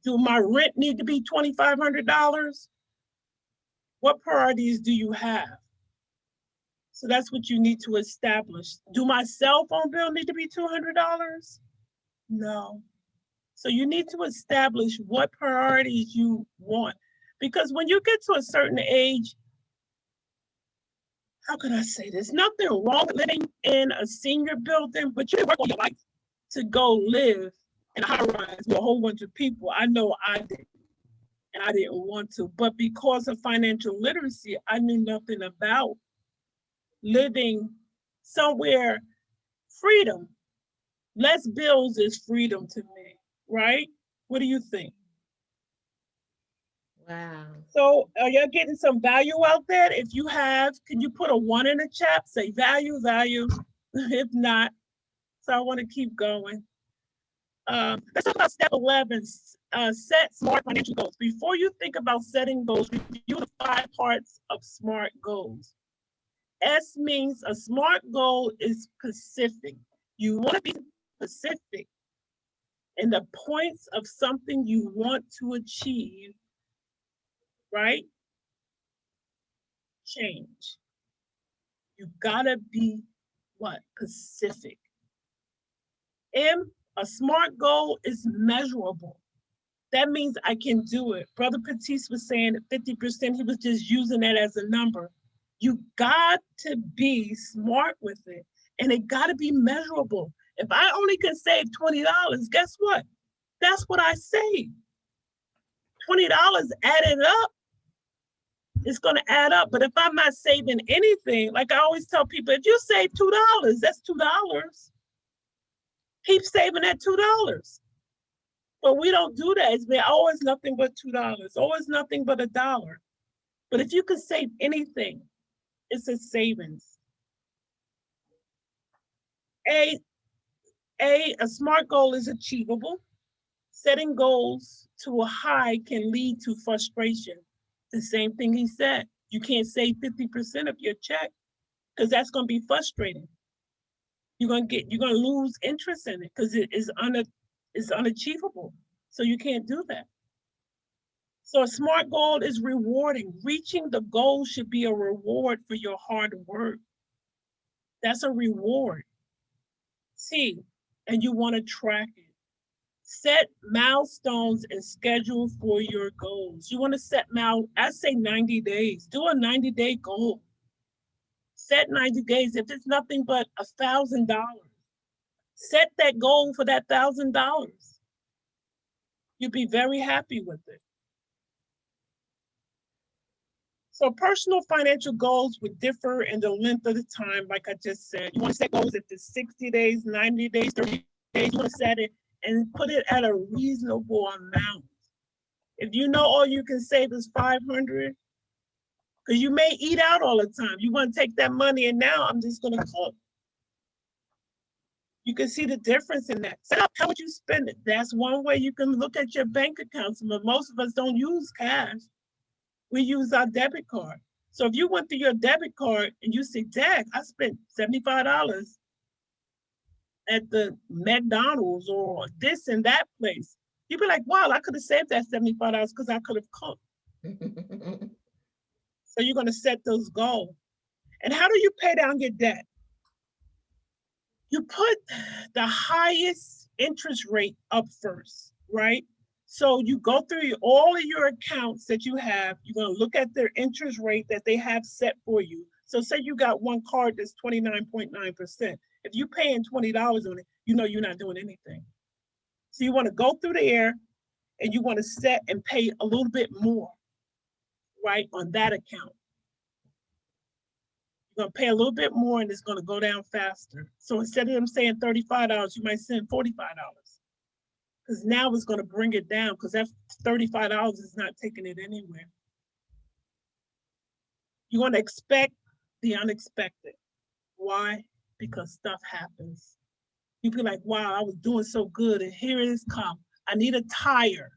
A: Do my rent need to be $2,500? What priorities do you have? So that's what you need to establish. Do my cell phone bill need to be $200? No. So you need to establish what priorities you want. Because when you get to a certain age, how can I say this? Nothing wrong with living in a senior building, but you work all your life to go live in a high rise with a whole bunch of people. I know I did, and I didn't want to. But because of financial literacy, I knew nothing about living somewhere. Freedom. Less bills is freedom to me, right? What do you think?
B: Wow.
A: So are you getting some value out there? If you have, can you put a 1 in the chat? Say value, value. If not, so I want to keep going. Let's talk about step 11, set smart financial goals. Before you think about setting goals, review the 5 parts of SMART goals. S means a SMART goal is specific. You want to be specific in the points of something you want to achieve, right? Change. You gotta be what? Specific. M, a SMART goal is measurable. That means I can do it. Brother Patisse was saying 50%, he was just using that as a number. You got to be smart with it, and it gotta be measurable. If I only can save $20, guess what? That's what I saved. $20 added up, it's going to add up. But if I'm not saving anything, like I always tell people, if you save $2, that's $2. Keep saving that $2. But we don't do that. It's been always nothing but $2, always nothing but $1. But if you can save anything, it's a savings. A SMART goal is achievable. Setting goals to a high can lead to frustration. The same thing he said. You can't save 50% of your check because that's going to be frustrating. You're going to lose interest in it because it is unachievable. So you can't do that. So a SMART goal is rewarding. Reaching the goal should be a reward for your hard work. That's a reward. C, and you want to track it. Set milestones and schedule for your goals. You want to set I say 90 days. Do a 90-day goal. Set 90 days. If it's nothing but $1,000, set that goal for that $1,000. You'll be very happy with it. So personal financial goals would differ in the length of the time, like I just said. You want to set goals if it's 60 days, 90 days, 30 days, you want to set it and put it at a reasonable amount. If you know all you can save is 500, because you may eat out all the time. You want to take that money and now I'm just going to cook. You can see the difference in that. Set up how much you spend it. That's one way you can look at your bank accounts, but most of us don't use cash. We use our debit card. So if you went through your debit card and you say, Dad, I spent $75 at the McDonald's or this and that place, you'd be like, wow, I could have saved that $75 because I could have cooked. So you're going to set those goals. And how do you pay down your debt? You put the highest interest rate up first, right? So you go through all of your accounts that you have. You're going to look at their interest rate that they have set for you. So say you got one card that's 29.9%. If you're paying $20 on it, you know you're not doing anything. So you want to go through there and you want to set and pay a little bit more, right, on that account. You're going to pay a little bit more and it's going to go down faster. So instead of them saying $35, you might send $45. Because now it's going to bring it down because that $35 is not taking it anywhere. You want to expect the unexpected. Why? Because stuff happens. You be like, wow, I was doing so good and here it is come. I need a tire.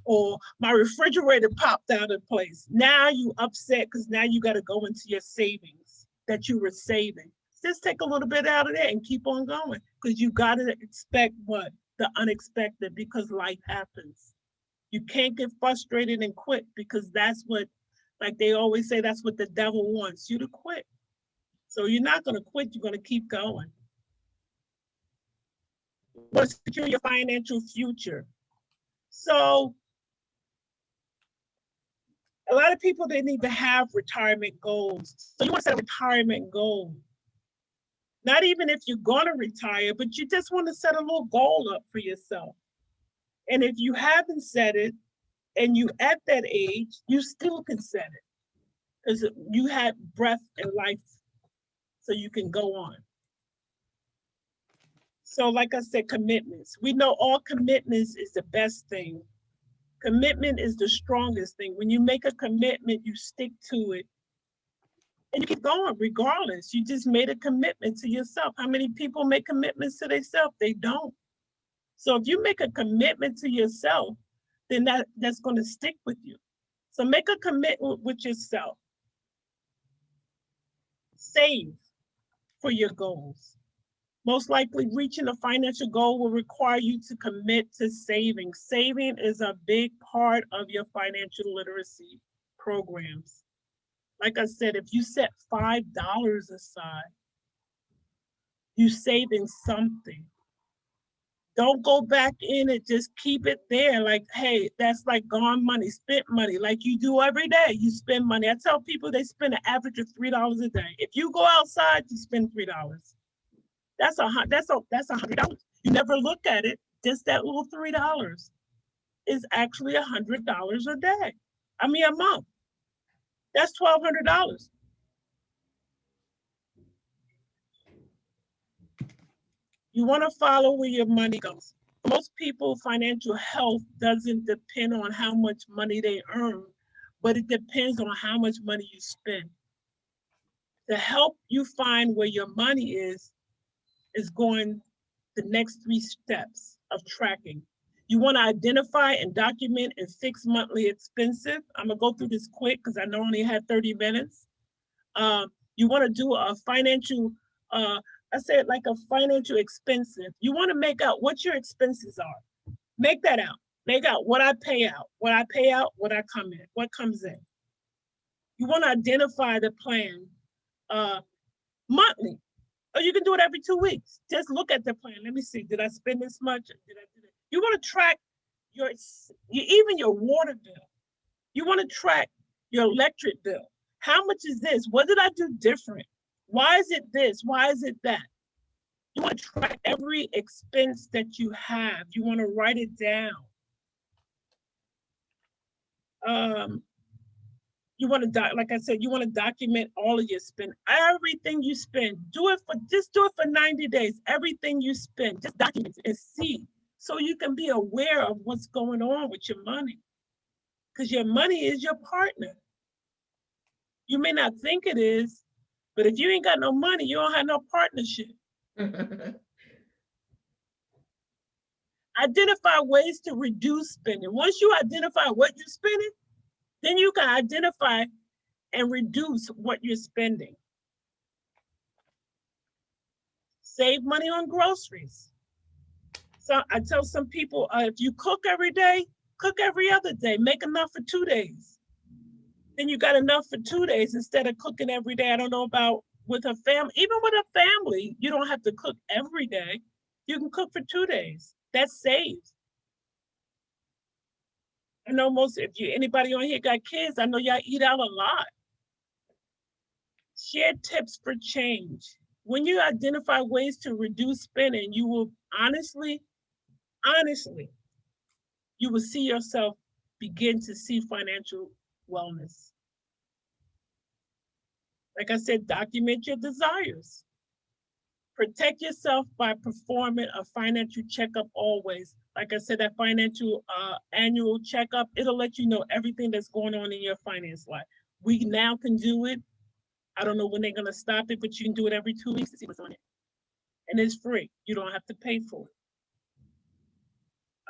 A: Or my refrigerator popped out of place. Now you upset because now you got to go into your savings that you were saving. Just take a little bit out of there and keep on going because you got to expect what? The unexpected, because life happens. You can't get frustrated and quit because that's what, like they always say, that's what the devil wants you to quit. So you're not going to quit, you're going to keep going. You want to secure your financial future. So a lot of people didn't even have retirement goals. So you want to set a retirement goal. Not even if you're going to retire, but you just want to set a little goal up for yourself. And if you haven't set it and you at that age, you still can set it because you had breath and life so you can go on. So like I said, commitments. We know all commitments is the best thing. Commitment is the strongest thing. When you make a commitment, you stick to it. And you keep going regardless. You just made a commitment to yourself. How many people make commitments to themselves? They don't. So if you make a commitment to yourself, then that's going to stick with you. So make a commitment with yourself. Save for your goals. Most likely reaching a financial goal will require you to commit to saving. Saving is a big part of your financial literacy programs. Like I said, if you set $5 aside, you're saving something. Don't go back in and just keep it there. Like, hey, that's like gone money, spent money, like you do every day. You spend money. I tell people they spend an average of $3 a day. If you go outside, you spend $3. That's $100. You never look at it. Just that little $3 is actually $100 a day. I mean, a month. That's $1,200. You want to follow where your money goes. Most people, financial health doesn't depend on how much money they earn, but it depends on how much money you spend. To help you find where your money is going the next 3 steps of tracking. You want to identify and document and fix monthly expenses. I'm going to go through this quick because I know I only had 30 minutes. You want to do a financial, I said like a financial expensive. You want to make out what your expenses are. Make that out. Make out what I pay out, what comes in. You want to identify the plan monthly. Or you can do it every 2 weeks. Just look at the plan. Let me see. Did I spend this much? Did I do that? You want to track even your water bill. You want to track your electric bill. How much is this? What did I do different? Why is it this? Why is it that? You want to track every expense that you have. You want to write it down. You want to, like I said, you want to document all of your spend, everything you spend. Just do it for 90 days. Everything you spend, just document it and see, so you can be aware of what's going on with your money. Because your money is your partner. You may not think it is, but if you ain't got no money, you don't have no partnership. Identify ways to reduce spending. Once you identify what you're spending, then you can identify and reduce what you're spending. Save money on groceries. So I tell some people, if you cook every day, cook every other day, make enough for 2 days. Then you got enough for 2 days instead of cooking every day. I don't know about with a family, even with a family, you don't have to cook every day. You can cook for 2 days. That's saves. I know anybody on here got kids, I know y'all eat out a lot. Share tips for change. When you identify ways to reduce spending, you will honestly, you will see yourself begin to see financial wellness. Like I said, document your desires. Protect yourself by performing a financial checkup always. Like I said, that financial annual checkup, it'll let you know everything that's going on in your finance life. We now can do it. I don't know when they're gonna stop it, but you can do it every 2 weeks to see what's on it. And it's free. You don't have to pay for it.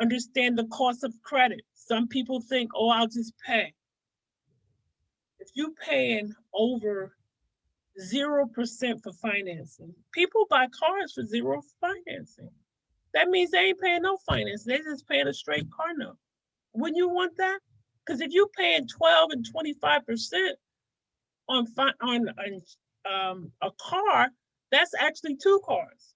A: Understand the cost of credit. Some people think, oh, I'll just pay. If you're paying over 0% for financing, people buy cars for 0 financing. That means they ain't paying no finance. They're just paying a straight car note. Wouldn't you want that? Because if you're paying 12 and 25% on a car, that's actually 2 cars,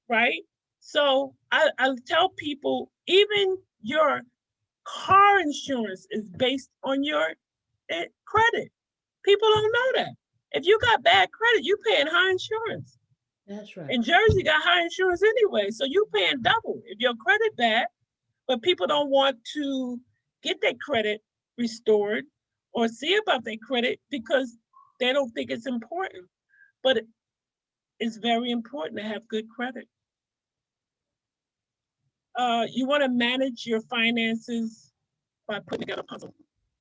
A: right? So I tell people, even your car insurance is based on your credit. People don't know that. If you got bad credit, you're paying high insurance.
B: That's right.
A: And Jersey got high insurance anyway, so you're paying double if your credit bad. But people don't want to get their credit restored or see about their credit because they don't think it's important. But it's very important to have good credit. You want to manage your finances by putting together a puzzle.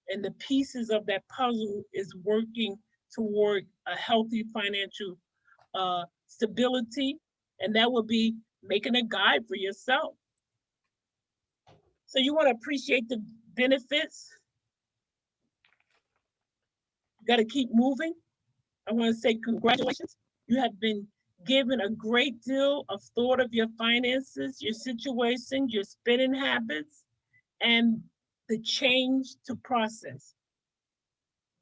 A: And the pieces of that puzzle is working toward a healthy financial stability. And that will be making a guide for yourself. So you want to appreciate the benefits. You got to keep moving. I want to say congratulations. You have been given a great deal of thought of your finances, your situation, your spending habits, and the change to process.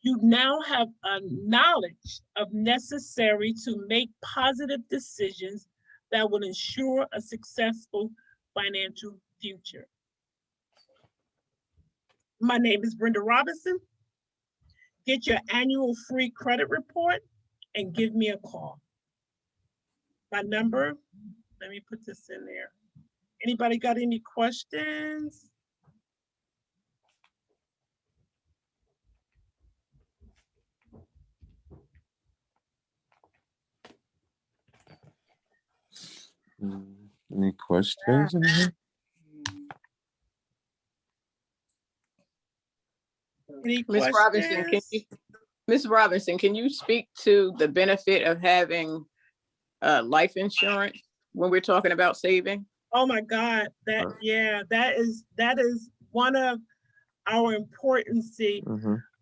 A: You now have a knowledge of necessary to make positive decisions that will ensure a successful financial future. My name is Brenda Robinson. Get your annual free credit report and give me a call. My number, let me put this in there. Anybody got any questions?
E: Any questions?
A: Any
C: Ms. Robinson, Ms. Robinson, can you speak to the benefit of having life insurance when we're talking about saving?
A: Oh my God, that is one of our importancy.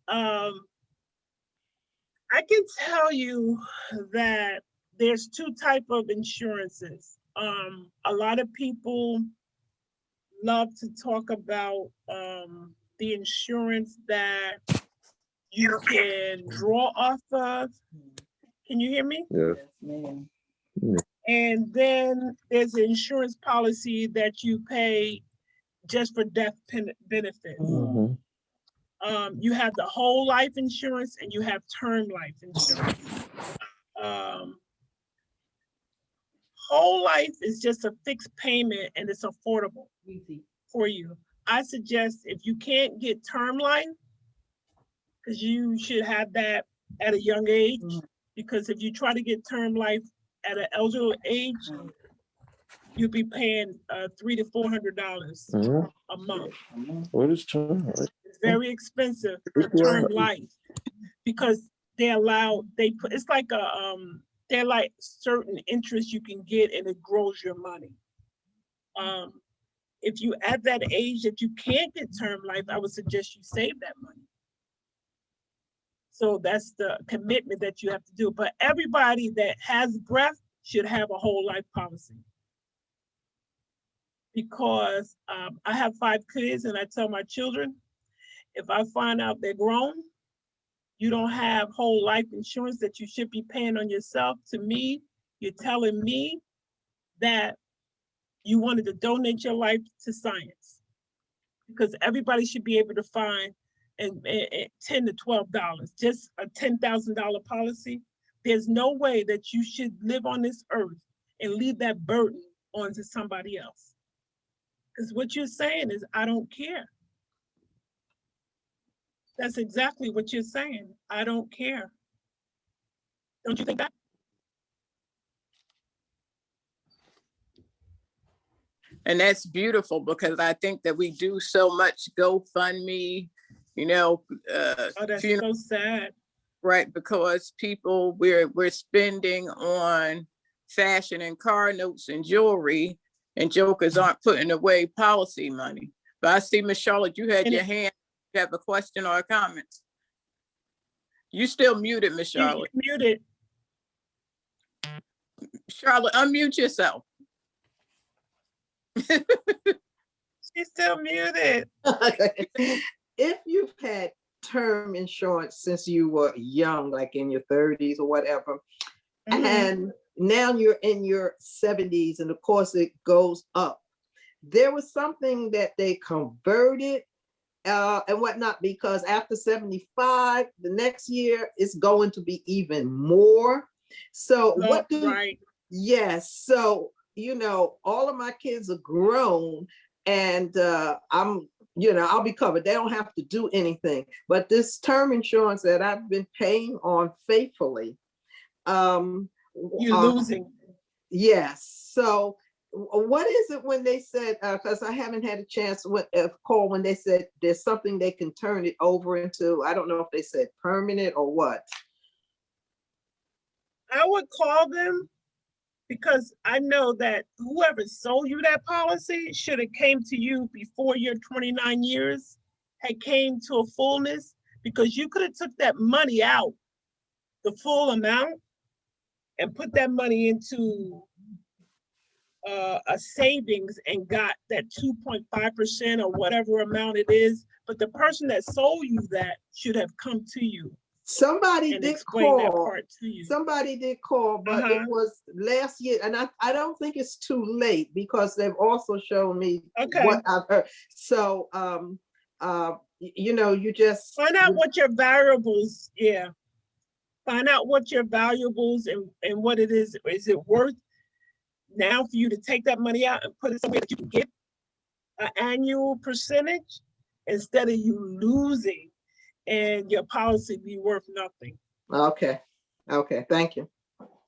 A: I can tell you that there's 2 types of insurances. A lot of people love to talk about the insurance that you can draw off of. Can you hear me?
E: Yes.
A: And then there's an insurance policy that you pay just for death benefits. You have the whole life insurance and you have term life insurance. Whole life is just a fixed payment and it's affordable for you. I suggest if you can't get term life, because you should have that at a young age. Because if you try to get term life at an elderly age, you'll be paying $300 to $400 a month.
E: What is term?
A: It's very expensive for term life because they allow, it's like they're like certain interests you can get and it grows your money. If you at that age that you can't get term life, I would suggest you save that money. So that's the commitment that you have to do. But everybody that has breath should have a whole life policy. Because I have 5 kids and I tell my children, if I find out they're grown, you don't have whole life insurance that you should be paying on yourself. To me, you're telling me that you wanted to donate your life to science, because everybody should be able to find $10 to $12, just a $10,000 policy. There's no way that you should live on this earth and leave that burden onto somebody else. Because what you're saying is, I don't care. That's exactly what you're saying. I don't care. Don't you think that?
C: And that's beautiful, because I think that we do so much GoFundMe, you know.
A: Oh, that's so sad.
C: Right, because people, we're spending on fashion and car notes and jewelry, and jokers aren't putting away policy money. But I see, Miss Charlotte, you had your hand. You have a question or a comment? You still muted, Miss Charlotte.
A: You're muted.
C: Charlotte, unmute yourself.
A: She's still muted.
G: If you've had term insurance since you were young, like in your 30s or whatever, and now you're in your 70s, and of course it goes up, there was something that they converted and whatnot, because after 75, the next year is going to be even more. So what do, yes, so you know, all of my kids are grown, and I'll be covered. They don't have to do anything. But this term insurance that I've been paying on faithfully,
A: you're losing.
G: Yes. So what is it when they said, because I haven't had a chance to call, when they said there's something they can turn it over into, I don't know if they said permanent or what.
A: I would call them, because I know that whoever sold you that policy should have came to you before your 29 years had came to a fullness, because you could have took that money out, the full amount, and put that money into a savings and got that 2.5% or whatever amount it is. But the person that sold you that should have come to you.
G: Somebody did call. Somebody did call, but it was last year, and I don't think it's too late, because they've also shown me what I've heard. So you know, you just
A: find out what your variables. Yeah, find out what your valuables and what it is. Is it worth now for you to take that money out and put it somewhere that you can get an annual percentage, instead of you losing and your policy be worth nothing?
G: Okay. Thank you.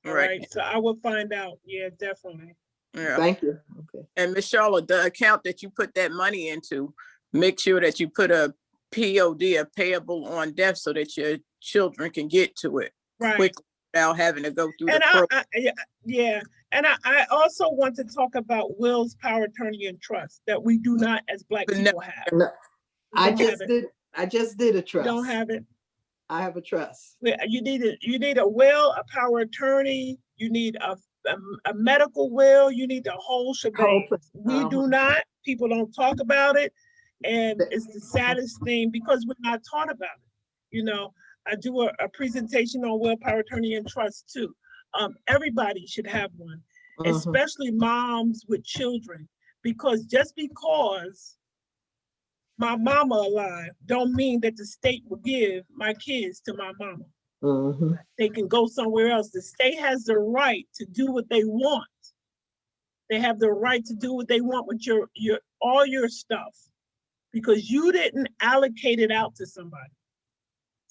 A: All right. So I will find out. Yeah, definitely.
C: Yeah.
G: Thank you. Okay.
C: And Miss Charlotte, the account that you put that money into, make sure that you put a POD, a payable on death, so that your children can get to it quickly without having to go through the program.
A: And I also want to talk about wills, power of attorney, and trust that we do not, as Black people, have.
G: No, I just did a trust.
A: You don't have it.
G: I have a trust.
A: You need a will, a power of attorney. You need a medical will. You need the whole shebang. We do not. People don't talk about it, and it's the saddest thing, because we're not taught about it. You know, I do a presentation on will, power of attorney, and trust too. Everybody should have one, especially moms with children, because just because my mama alive don't mean that the state will give my kids to my mama. They can go somewhere else. The state has the right to do what they want. They have the right to do what they want with all your stuff, because you didn't allocate it out to somebody.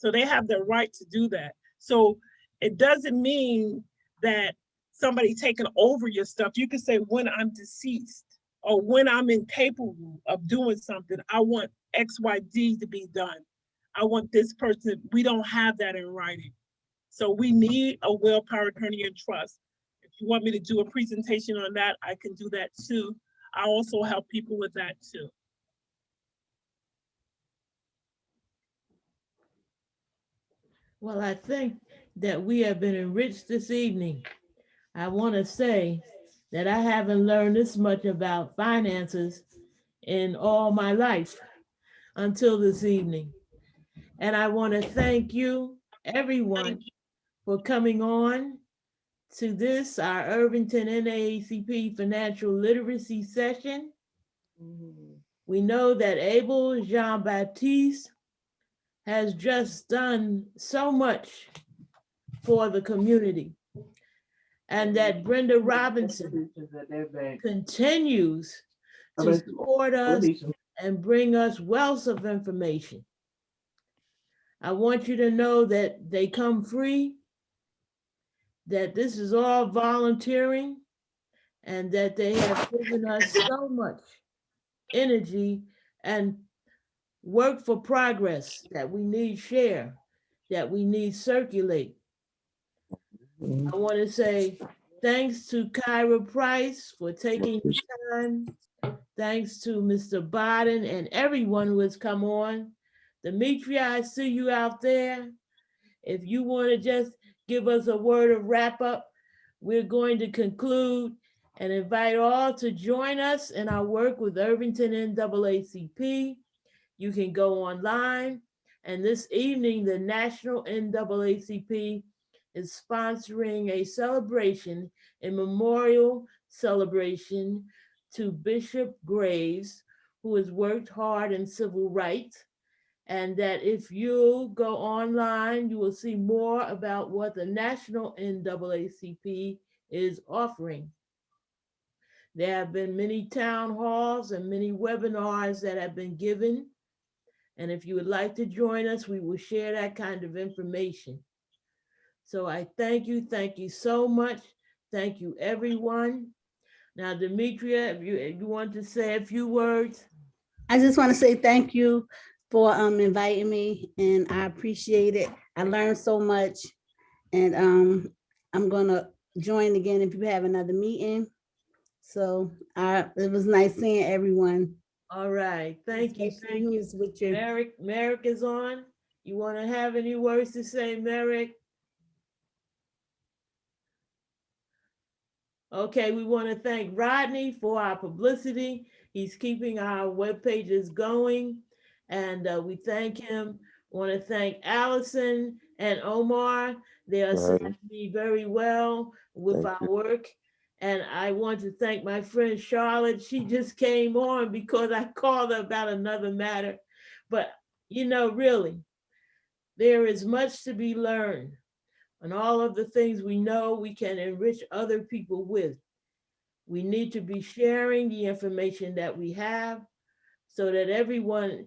A: So they have the right to do that. So it doesn't mean that somebody taking over your stuff. You can say, when I'm deceased or when I'm incapable of doing something, I want XYZ to be done. I want this person. We don't have that in writing. So we need a will, power, attorney, and trust. If you want me to do a presentation on that, I can do that too. I also help people with that too.
B: Well, I think that we have been enriched this evening. I want to say that I haven't learned this much about finances in all my life until this evening. And I want to thank you, everyone, for coming on to this, our Irvington NAACP Financial Literacy Session. We know that Abel Jean-Baptiste has just done so much for the community, and that Brenda Robinson continues to support us and bring us wealth of information. I want you to know that they come free, that this is all volunteering, and that they have given us so much energy and work for progress that we need share, that we need circulate. I want to say thanks to Kyra Price for taking the time. Thanks to Mr. Biden and everyone who has come on. Demetria, I see you out there. If you want to just give us a word of wrap up, we're going to conclude and invite all to join us in our work with Irvington NAACP. You can go online, and this evening, the National NAACP is sponsoring a celebration, a memorial celebration to Bishop Graves, who has worked hard in civil rights. And that if you go online, you will see more about what the National NAACP is offering. There have been many town halls and many webinars that have been given. And if you would like to join us, we will share that kind of information. So I thank you so much. Thank you, everyone. Now, Demetria, if you want to say a few words.
I: I just want to say thank you for inviting me, and I appreciate it. I learned so much, and I'm gonna join again if you have another meeting. So it was nice seeing everyone.
B: All right, thank you.
I: Thank you. With you.
B: Merrick is on. You want to have any words to say, Merrick? Okay, we want to thank Rodney for our publicity. He's keeping our web pages going, and we thank him. Want to thank Allison and Omar. They are assisting me very well with our work. And I want to thank my friend Charlotte. She just came on because I called her about another matter. But, you know, really, there is much to be learned. And all of the things we know we can enrich other people with. We need to be sharing the information that we have so that everyone